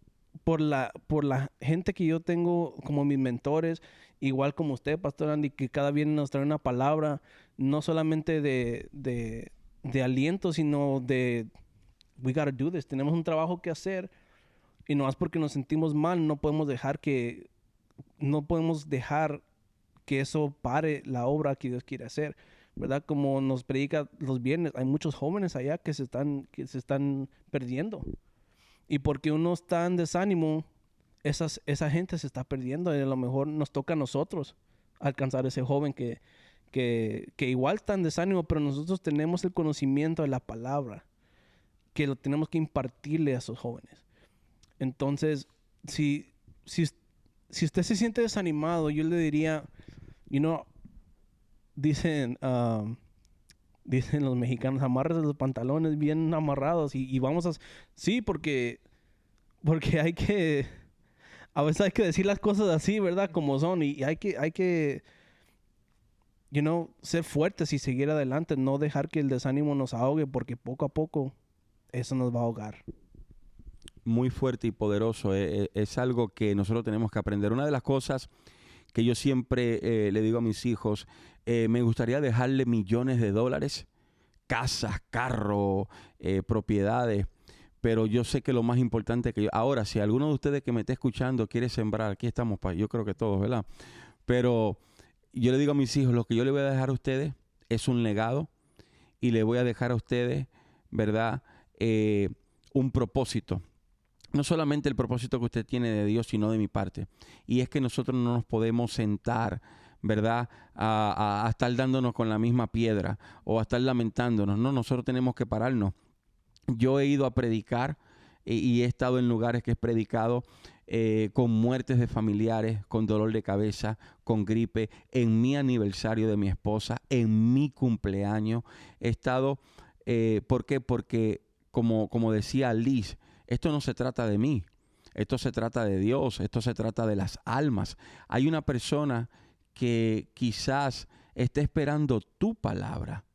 [SPEAKER 2] por la gente que yo tengo como mis mentores. Igual como usted, Pastor Andy, que cada viernes nos trae una palabra. No solamente de aliento, sino de... We gotta do this. Tenemos un trabajo que hacer y no es porque nos sentimos mal, no podemos dejar que eso pare la obra que Dios quiere hacer, ¿verdad? Como nos predica los viernes, hay muchos jóvenes allá que se están perdiendo. Y porque uno está en desánimo, esa gente se está perdiendo y a lo mejor nos toca a nosotros alcanzar ese joven que igual está en desánimo, pero nosotros tenemos el conocimiento de la palabra, que lo tenemos que impartirle a esos jóvenes. Entonces, si usted se siente desanimado, yo le diría, dicen los mexicanos, amárrese los pantalones bien amarrados y vamos a... Sí, porque a veces hay que decir las cosas así, ¿verdad? Como son, y hay que ser fuertes y seguir adelante, no dejar que el desánimo nos ahogue, porque poco a poco eso nos va a ahogar.
[SPEAKER 1] Muy fuerte y poderoso. Es algo que nosotros tenemos que aprender. Una de las cosas que yo siempre le digo a mis hijos, me gustaría dejarle millones de dólares, casas, carros, propiedades, pero yo sé que lo más importante que yo... Ahora, si alguno de ustedes que me está escuchando quiere sembrar, aquí estamos, yo creo que todos, ¿verdad? Pero yo le digo a mis hijos, lo que yo le voy a dejar a ustedes es un legado y le voy a dejar a ustedes, ¿verdad? Un propósito. No solamente el propósito que usted tiene de Dios, sino de mi parte. Y es que nosotros no nos podemos sentar, ¿verdad? A estar dándonos con la misma piedra o a estar lamentándonos. No, nosotros tenemos que pararnos. Yo he ido a predicar y he estado en lugares que he predicado con muertes de familiares, con dolor de cabeza, con gripe, en mi aniversario de mi esposa, en mi cumpleaños. He estado, ¿por qué? Porque como decía Liz, esto no se trata de mí, esto se trata de Dios, esto se trata de las almas. Hay una persona que quizás esté esperando tu palabra,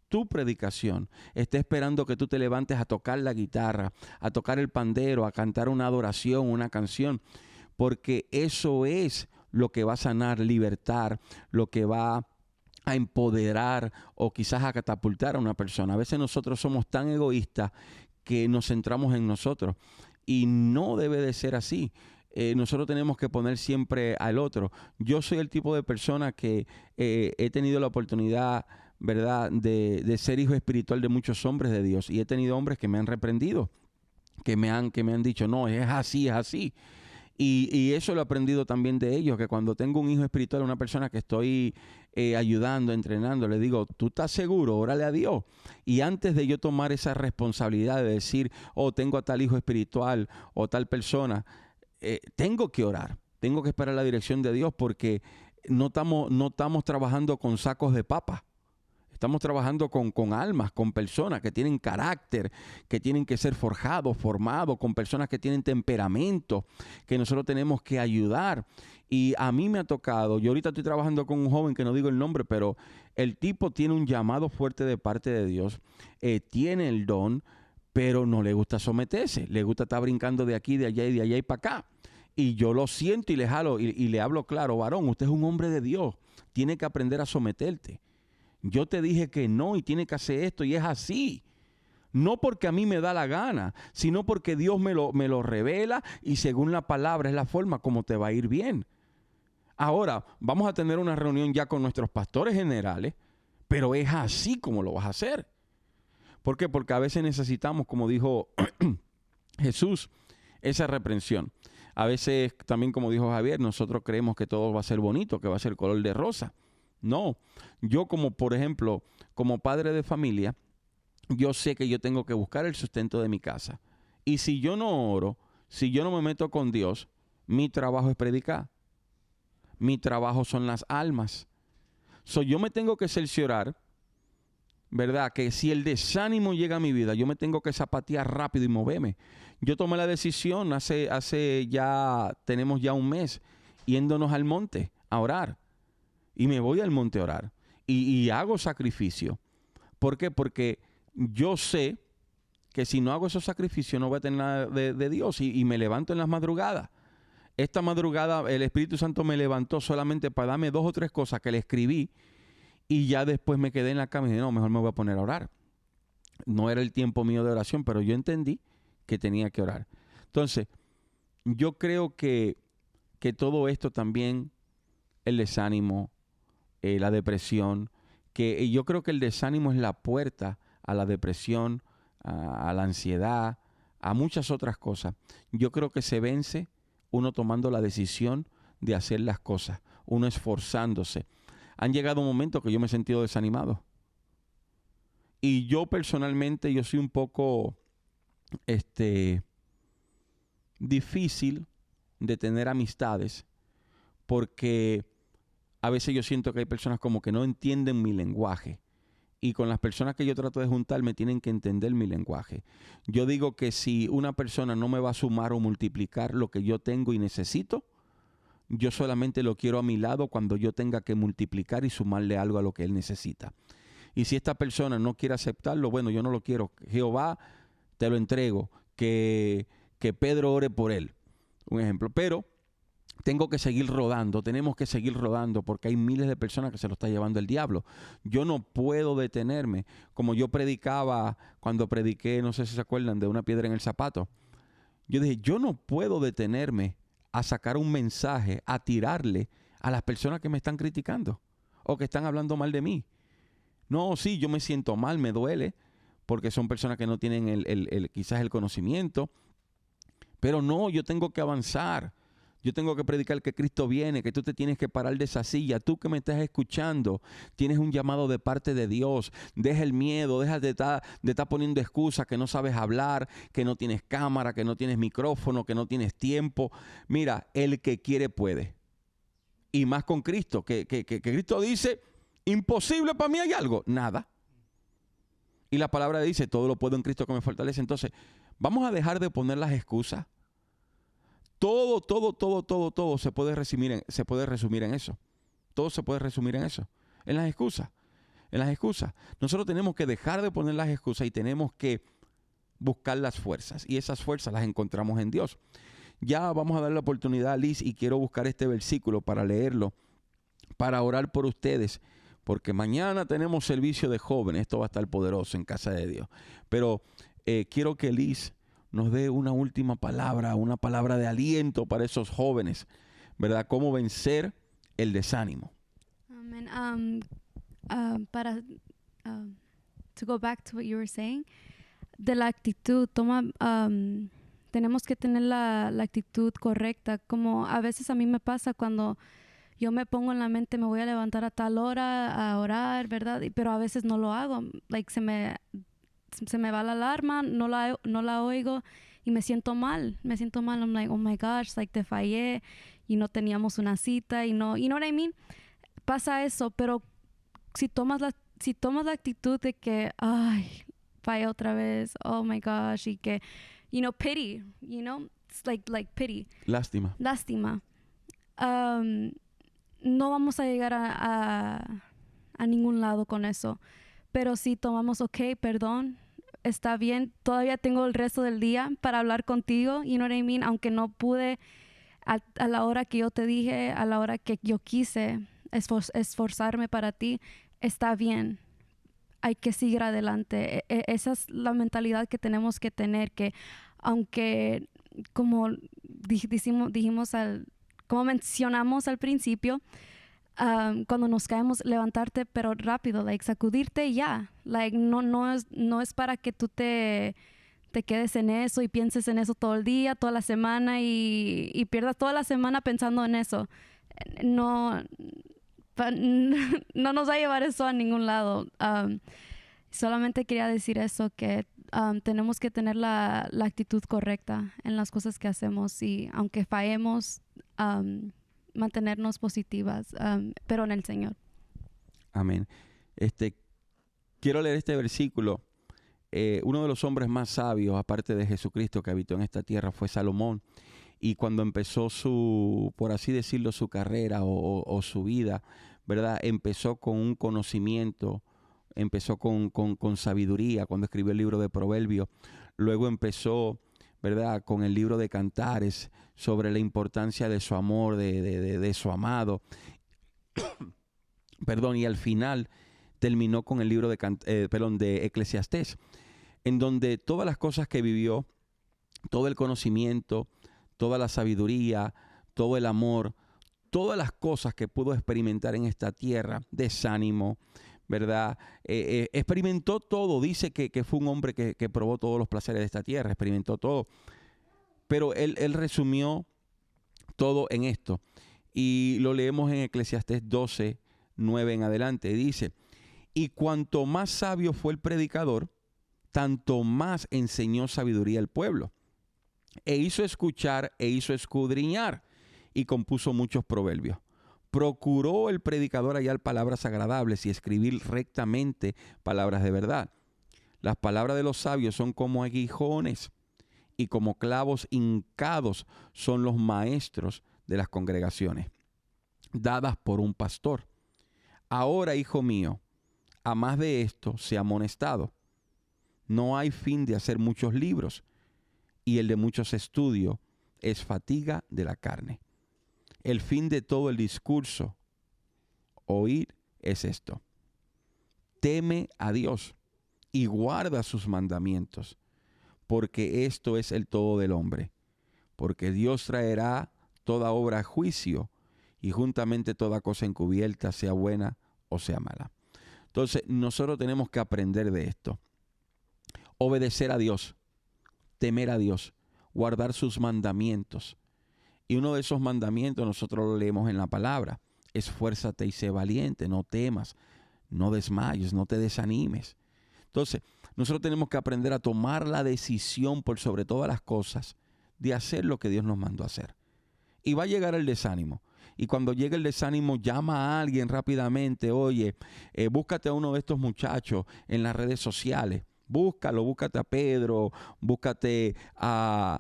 [SPEAKER 1] tu predicación, esté esperando que tú te levantes a tocar la guitarra, a tocar el pandero, a cantar una adoración, una canción, porque eso es lo que va a sanar, libertar, lo que va a empoderar o quizás a catapultar a una persona. A veces nosotros somos tan egoístas que nos centramos en nosotros y no debe de ser así. Nosotros tenemos que poner siempre al otro. Yo soy el tipo de persona que he tenido la oportunidad, ¿verdad?, de ser hijo espiritual de muchos hombres de Dios, y he tenido hombres que me han reprendido, que me han dicho, no, es así, es así. Y eso lo he aprendido también de ellos, que cuando tengo un hijo espiritual, una persona que estoy ayudando, entrenando, le digo, ¿tú estás seguro? Órale a Dios. Y antes de yo tomar esa responsabilidad de decir, oh, tengo a tal hijo espiritual o tal persona, tengo que orar, tengo que esperar la dirección de Dios, porque no estamos trabajando con sacos de papa. Estamos trabajando con almas, con personas que tienen carácter, que tienen que ser forjados, formados, con personas que tienen temperamento, que nosotros tenemos que ayudar. Y a mí me ha tocado, yo ahorita estoy trabajando con un joven que no digo el nombre, pero el tipo tiene un llamado fuerte de parte de Dios, tiene el don, pero no le gusta someterse, le gusta estar brincando de aquí, de allá y para acá. Y yo lo siento y le jalo y le hablo claro, varón, usted es un hombre de Dios, tiene que aprender a someterte. Yo te dije que no y tiene que hacer esto y es así. No porque a mí me da la gana, sino porque Dios me lo revela y según la palabra es la forma como te va a ir bien. Ahora, vamos a tener una reunión ya con nuestros pastores generales, pero es así como lo vas a hacer. ¿Por qué? Porque a veces necesitamos, como dijo Jesús, esa reprensión. A veces también, como dijo Javier, nosotros creemos que todo va a ser bonito, que va a ser color de rosa. No, yo por ejemplo, como padre de familia, yo sé que yo tengo que buscar el sustento de mi casa. Y si yo no oro, si yo no me meto con Dios, mi trabajo es predicar. Mi trabajo son las almas. Yo me tengo que cerciorar, ¿verdad? Que si el desánimo llega a mi vida, yo me tengo que zapatear rápido y moverme. Yo tomé la decisión tenemos ya un mes, yéndonos al monte a orar. Y me voy al monte a orar. Y hago sacrificio. ¿Por qué? Porque yo sé que si no hago esos sacrificios no voy a tener nada de Dios. Y me levanto en las madrugadas. Esta madrugada el Espíritu Santo me levantó solamente para darme 2 o 3 cosas que le escribí. Y ya después me quedé en la cama y dije, no, mejor me voy a poner a orar. No era el tiempo mío de oración, pero yo entendí que tenía que orar. Entonces, yo creo que todo esto también, el desánimo, la depresión, que yo creo que el desánimo es la puerta a la depresión, a la ansiedad, a muchas otras cosas. Yo creo que se vence uno tomando la decisión de hacer las cosas, uno esforzándose. Han llegado momentos que yo me he sentido desanimado. Y yo personalmente, yo soy un poco difícil de tener amistades, porque a veces yo siento que hay personas como que no entienden mi lenguaje. Y con las personas que yo trato de juntar me tienen que entender mi lenguaje. Yo digo que si una persona no me va a sumar o multiplicar lo que yo tengo y necesito, yo solamente lo quiero a mi lado cuando yo tenga que multiplicar y sumarle algo a lo que él necesita. Y si esta persona no quiere aceptarlo, bueno, yo no lo quiero. Jehová, te lo entrego. Que Pedro ore por él. Un ejemplo. Pero tengo que seguir rodando, tenemos que seguir rodando porque hay miles de personas que se lo está llevando el diablo. Yo no puedo detenerme. Como yo predicaba, cuando prediqué, no sé si se acuerdan, de una piedra en el zapato. Yo dije, yo no puedo detenerme a sacar un mensaje, a tirarle a las personas que me están criticando o que están hablando mal de mí. No, sí, yo me siento mal, me duele, porque son personas que no tienen quizás el conocimiento. Pero no, yo tengo que avanzar. Yo tengo que predicar que Cristo viene, que tú te tienes que parar de esa silla. Tú que me estás escuchando, tienes un llamado de parte de Dios. Deja el miedo, deja de estar poniendo excusas, que no sabes hablar, que no tienes cámara, que no tienes micrófono, que no tienes tiempo. Mira, el que quiere puede. Y más con Cristo, que Cristo dice, imposible para mí hay algo. Nada. Y la palabra dice, todo lo puedo en Cristo que me fortalece. Entonces, vamos a dejar de poner las excusas. Todo se puede resumir en eso. Todo se puede resumir en eso. En las excusas. En las excusas. Nosotros tenemos que dejar de poner las excusas y tenemos que buscar las fuerzas. Y esas fuerzas las encontramos en Dios. Ya vamos a dar la oportunidad a Liz y quiero buscar este versículo para leerlo, para orar por ustedes. Porque mañana tenemos servicio de jóvenes. Esto va a estar poderoso en casa de Dios. Pero quiero que Liz nos dé una última palabra, una palabra de aliento para esos jóvenes, ¿verdad? Cómo vencer el desánimo.
[SPEAKER 5] Amén. To go back to what you were saying, de la actitud, tenemos que tener la actitud correcta. Como a veces a mí me pasa cuando yo me pongo en la mente, me voy a levantar a tal hora a orar, ¿verdad? Pero a veces no lo hago. Se me va la alarma, no la oigo y me siento mal. I'm like, oh my gosh, te fallé y no teníamos una cita y no, you know what I mean? Pasa eso, pero si tomas la actitud de que, ay, fallé otra vez, oh my gosh, y que, pity, it's like pity.
[SPEAKER 1] Lástima.
[SPEAKER 5] No vamos a llegar a ningún lado con eso. Pero si tomamos, ok, perdón, está bien, todavía tengo el resto del día para hablar contigo, you know what I mean? Aunque no pude a la hora que yo te dije, a la hora que yo quise esforzarme para ti, está bien. Hay que seguir adelante. Esa es la mentalidad que tenemos que tener, que aunque, como como mencionamos al principio, cuando nos caemos, levantarte, pero rápido, sacudirte y ya. No es para que tú te quedes en eso y pienses en eso todo el día, toda la semana y pierdas toda la semana pensando en eso. No nos va a llevar eso a ningún lado. Solamente quería decir eso, que tenemos que tener la actitud correcta en las cosas que hacemos y aunque fallemos, mantenernos positivas, pero en el Señor.
[SPEAKER 1] Amén. Quiero leer este versículo. Uno de los hombres más sabios, aparte de Jesucristo, que habitó en esta tierra, fue Salomón. Y cuando empezó por así decirlo, su carrera o su vida, ¿verdad? Empezó con un conocimiento, empezó con sabiduría cuando escribió el libro de Proverbios. Luego empezó, ¿verdad?, con el libro de Cantares, sobre la importancia de su amor, de su amado. Perdón, y al final terminó con el libro de Eclesiastés, en donde todas las cosas que vivió, todo el conocimiento, toda la sabiduría, todo el amor, todas las cosas que pudo experimentar en esta tierra, desánimo, ¿verdad? Experimentó todo. Dice que fue un hombre que probó todos los placeres de esta tierra, experimentó todo. Pero él resumió todo en esto. Y lo leemos en Eclesiastés 12, 9 en adelante. Dice, y cuanto más sabio fue el predicador, tanto más enseñó sabiduría al pueblo. E hizo escuchar e hizo escudriñar y compuso muchos proverbios. Procuró el predicador hallar palabras agradables y escribir rectamente palabras de verdad. Las palabras de los sabios son como aguijones y como clavos hincados son los maestros de las congregaciones, dadas por un pastor. Ahora, hijo mío, a más de esto sea amonestado. No hay fin de hacer muchos libros, y el de muchos estudios es fatiga de la carne. El fin de todo el discurso, oír, es esto: teme a Dios y guarda sus mandamientos, porque esto es el todo del hombre. Porque Dios traerá toda obra a juicio, y juntamente toda cosa encubierta, sea buena o sea mala. Entonces, nosotros tenemos que aprender de esto. Obedecer a Dios, temer a Dios, guardar sus mandamientos. Y uno de esos mandamientos nosotros lo leemos en la palabra. Esfuérzate y sé valiente, no temas, no desmayes, no te desanimes. Entonces, nosotros tenemos que aprender a tomar la decisión por sobre todas las cosas de hacer lo que Dios nos mandó a hacer. Y va a llegar el desánimo. Y cuando llegue el desánimo, llama a alguien rápidamente. Oye, búscate a uno de estos muchachos en las redes sociales. Búscate a Pedro, búscate a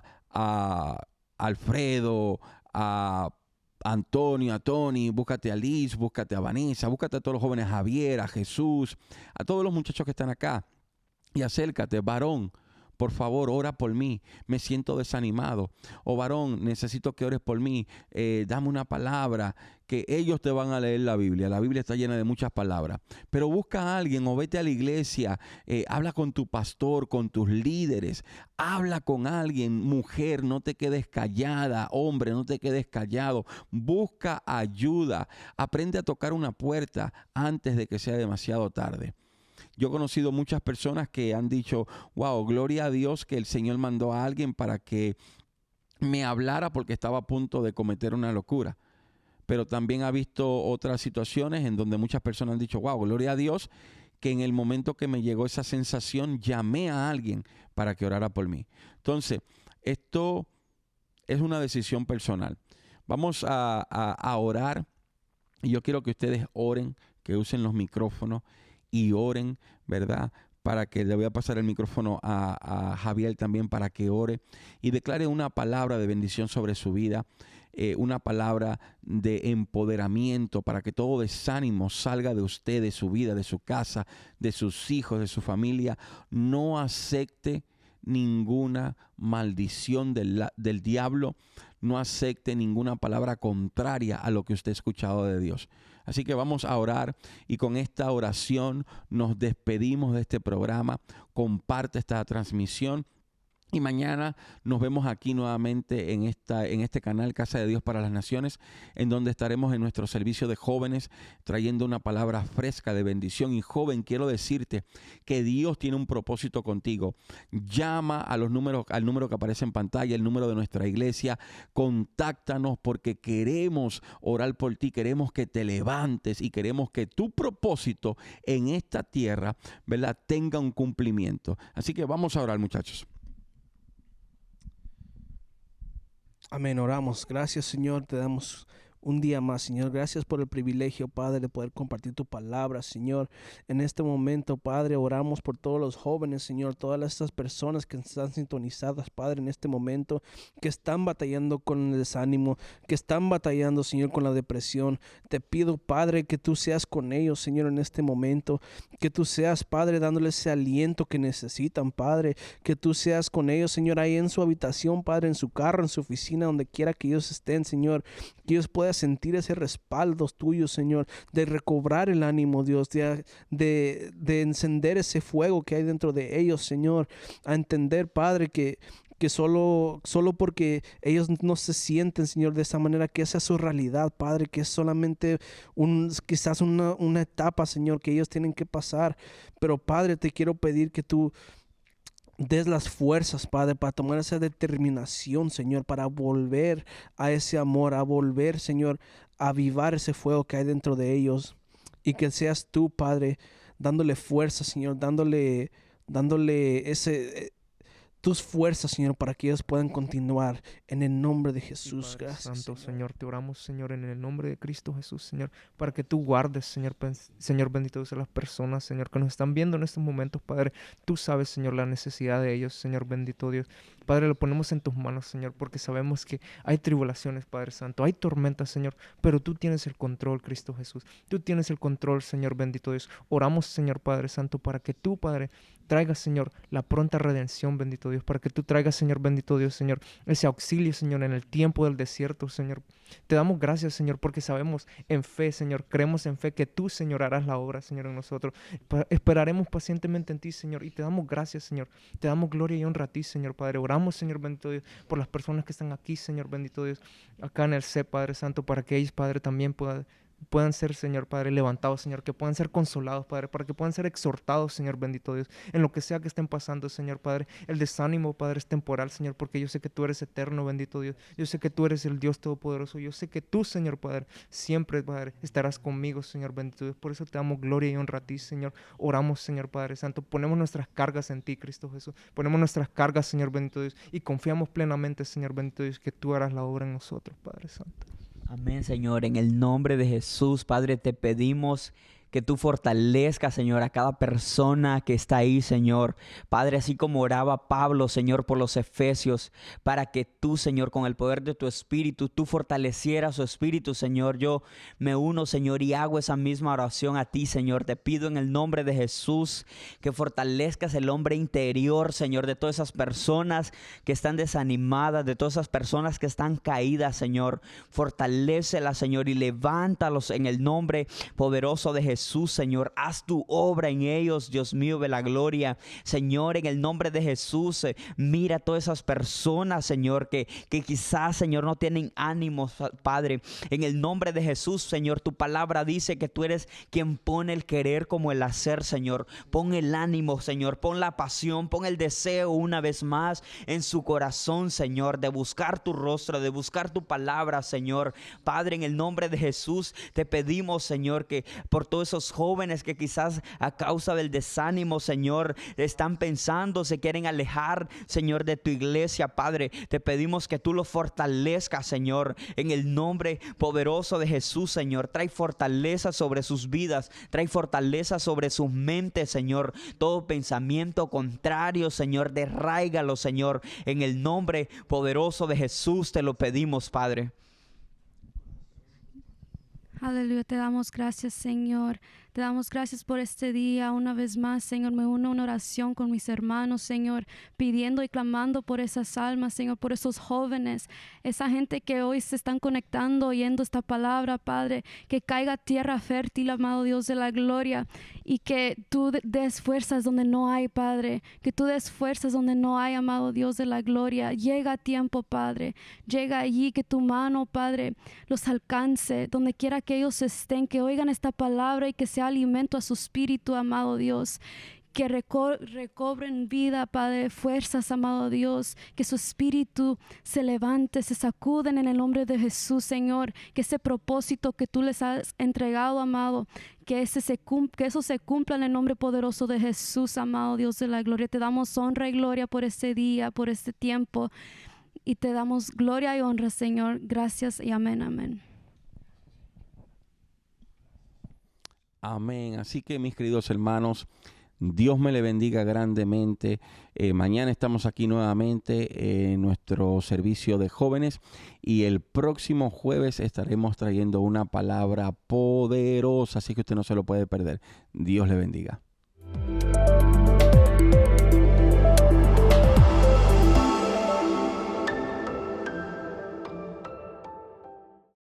[SPEAKER 1] Alfredo, a Antonio, a Tony, búscate a Liz, búscate a Vanessa, búscate a todos los jóvenes, a Javier, a Jesús, a todos los muchachos que están acá. Y acércate, varón, por favor, ora por mí, me siento desanimado. O varón, necesito que ores por mí, dame una palabra, que ellos te van a leer la Biblia. La Biblia está llena de muchas palabras. Pero busca a alguien o vete a la iglesia, habla con tu pastor, con tus líderes, habla con alguien. Mujer, no te quedes callada. Hombre, no te quedes callado. Busca ayuda. Aprende a tocar una puerta antes de que sea demasiado tarde. Yo he conocido muchas personas que han dicho, wow, gloria a Dios que el Señor mandó a alguien para que me hablara porque estaba a punto de cometer una locura. Pero también ha visto otras situaciones en donde muchas personas han dicho, wow, gloria a Dios que en el momento que me llegó esa sensación llamé a alguien para que orara por mí. Entonces, esto es una decisión personal. Vamos a orar y yo quiero que ustedes oren, que usen los micrófonos y oren, ¿verdad? Para que le voy a pasar el micrófono a Javier también para que ore y declare una palabra de bendición sobre su vida, una palabra de empoderamiento para que todo desánimo salga de usted, de su vida, de su casa, de sus hijos, de su familia. No acepte ninguna maldición del diablo, no acepte ninguna palabra contraria a lo que usted ha escuchado de Dios. Así que vamos a orar y con esta oración nos despedimos de este programa. Comparte esta transmisión. Y mañana nos vemos aquí nuevamente en este canal Casa de Dios para las Naciones, en donde estaremos en nuestro servicio de jóvenes trayendo una palabra fresca de bendición. Y joven, quiero decirte que Dios tiene un propósito contigo. Llama a al número que aparece en pantalla, el número de nuestra iglesia. Contáctanos porque queremos orar por ti, queremos que te levantes y queremos que tu propósito en esta tierra, ¿verdad?, tenga un cumplimiento. Así que vamos a orar, muchachos.
[SPEAKER 2] Amén, oramos. Gracias, Señor, te damos un día más, Señor. Gracias por el privilegio, Padre, de poder compartir tu palabra, Señor. En este momento, Padre, oramos por todos los jóvenes, Señor, todas estas personas que están sintonizadas, Padre, en este momento, que están batallando con el desánimo, que están batallando, Señor, con la depresión. Te pido, Padre, que tú seas con ellos, Señor, en este momento, que tú seas, Padre, dándoles ese aliento que necesitan, Padre, que tú seas con ellos, Señor, ahí en su habitación, Padre, en su carro, en su oficina, donde quiera que ellos estén, Señor, que ellos puedan sentir ese respaldo tuyo, Señor, de recobrar el ánimo, Dios, de encender ese fuego que hay dentro de ellos, Señor, a entender, Padre, que solo porque ellos no se sienten, Señor, de esa manera, que esa es su realidad, Padre, que es solamente quizás una etapa, Señor, que ellos tienen que pasar. Pero, Padre, te quiero pedir que tú des las fuerzas, Padre, para tomar esa determinación, Señor, para volver a ese amor, a volver, Señor, a avivar ese fuego que hay dentro de ellos. Y que seas tú, Padre, dándole fuerza, Señor, dándole tus fuerzas, Señor, para que ellos puedan continuar en el nombre de Jesús. Gracias,
[SPEAKER 4] Santo, Señor, te oramos, Señor, en el nombre de Cristo Jesús, Señor, para que tú guardes, Señor bendito Dios, a las personas, Señor, que nos están viendo en estos momentos, Padre. Tú sabes, Señor, la necesidad de ellos, Señor bendito Dios. Padre, lo ponemos en tus manos, Señor, porque sabemos que hay tribulaciones, Padre Santo, hay tormentas, Señor, pero tú tienes el control, Cristo Jesús. Tú tienes el control, Señor bendito Dios. Oramos, Señor Padre Santo, para que tú, Padre, traigas, Señor, la pronta redención, bendito Dios, para que tú traigas, Señor bendito Dios, Señor, ese auxilio, Señor, en el tiempo del desierto, Señor. Te damos gracias, Señor, porque sabemos en fe, Señor, creemos en fe que tú, Señor, harás la obra, Señor, en nosotros. Esperaremos pacientemente en ti, Señor, y te damos gracias, Señor. Te damos gloria y honra a ti, Señor Padre. Oramos, Señor bendito Dios, por las personas que están aquí, Señor bendito Dios, acá en el C, Padre Santo, para que ellos, Padre, también puedan puedan ser, Señor Padre, levantados, Señor, que puedan ser consolados, Padre, para que puedan ser exhortados, Señor bendito Dios, en lo que sea que estén pasando, Señor Padre. El desánimo, Padre, es temporal, Señor, porque yo sé que tú eres eterno, bendito Dios. Yo sé que tú eres el Dios Todopoderoso. Yo sé que tú, Señor Padre, siempre, Padre, estarás conmigo, Señor bendito Dios. Por eso te damos gloria y honra a ti, Señor. Oramos, Señor Padre Santo. Ponemos nuestras cargas en ti, Cristo Jesús. Ponemos nuestras cargas, Señor bendito Dios, y confiamos plenamente, Señor bendito Dios, que tú harás la obra en nosotros, Padre Santo.
[SPEAKER 3] Amén, Señor. En el nombre de Jesús, Padre, te pedimos que tú fortalezcas, Señor, a cada persona que está ahí, Señor. Padre, así como oraba Pablo, Señor, por los efesios, para que tú, Señor, con el poder de tu Espíritu, tú fortalecieras su Espíritu, Señor. Yo me uno, Señor, y hago esa misma oración a ti, Señor. Te pido en el nombre de Jesús que fortalezcas el hombre interior, Señor, de todas esas personas que están desanimadas, de todas esas personas que están caídas, Señor. Fortalécelas, Señor, y levántalos en el nombre poderoso de Jesús, Señor. Haz tu obra en ellos, Dios mío de la gloria. Señor, en el nombre de Jesús, mira a todas esas personas, Señor, que quizás, Señor, no tienen ánimos, Padre. En el nombre de Jesús, Señor, tu palabra dice que tú eres quien pone el querer como el hacer, Señor. Pon el ánimo, Señor. Pon la pasión, pon el deseo una vez más en su corazón, Señor, de buscar tu rostro, de buscar tu palabra, Señor. Padre, en el nombre de Jesús, te pedimos, Señor, que por todos esos jóvenes que quizás a causa del desánimo, Señor, están pensando, se quieren alejar, Señor, de tu iglesia, Padre, te pedimos que tú los fortalezcas, Señor, en el nombre poderoso de Jesús, Señor. Trae fortaleza sobre sus vidas, trae fortaleza sobre sus mentes, Señor. Todo pensamiento contrario, Señor, derráigalo, Señor, en el nombre poderoso de Jesús te lo pedimos, Padre.
[SPEAKER 5] Aleluya, te damos gracias, Señor. Te damos gracias por este día. Una vez más, Señor, me uno a una oración con mis hermanos, Señor, pidiendo y clamando por esas almas, Señor, por esos jóvenes, esa gente que hoy se están conectando, oyendo esta palabra, Padre, que caiga tierra fértil, amado Dios de la gloria, y que tú des fuerzas donde no hay, Padre, que tú des fuerzas donde no hay, amado Dios de la gloria. Llega a tiempo, Padre, llega allí, que tu mano, Padre, los alcance, donde quiera que ellos estén, que oigan esta palabra y que sea alimento a su espíritu, amado Dios, que recobren vida, Padre, fuerzas, amado Dios, que su espíritu se levante, se sacuden en el nombre de Jesús, Señor, que ese propósito que tú les has entregado, amado, que eso se cumpla en el nombre poderoso de Jesús, amado Dios de la gloria. Te damos honra y gloria por este día, por este tiempo, y te damos gloria y honra, Señor. Gracias y amén, amén.
[SPEAKER 1] Amén. Así que, mis queridos hermanos, Dios me le bendiga grandemente. Mañana estamos aquí nuevamente en nuestro servicio de jóvenes y el próximo jueves estaremos trayendo una palabra poderosa, así que usted no se lo puede perder. Dios le bendiga.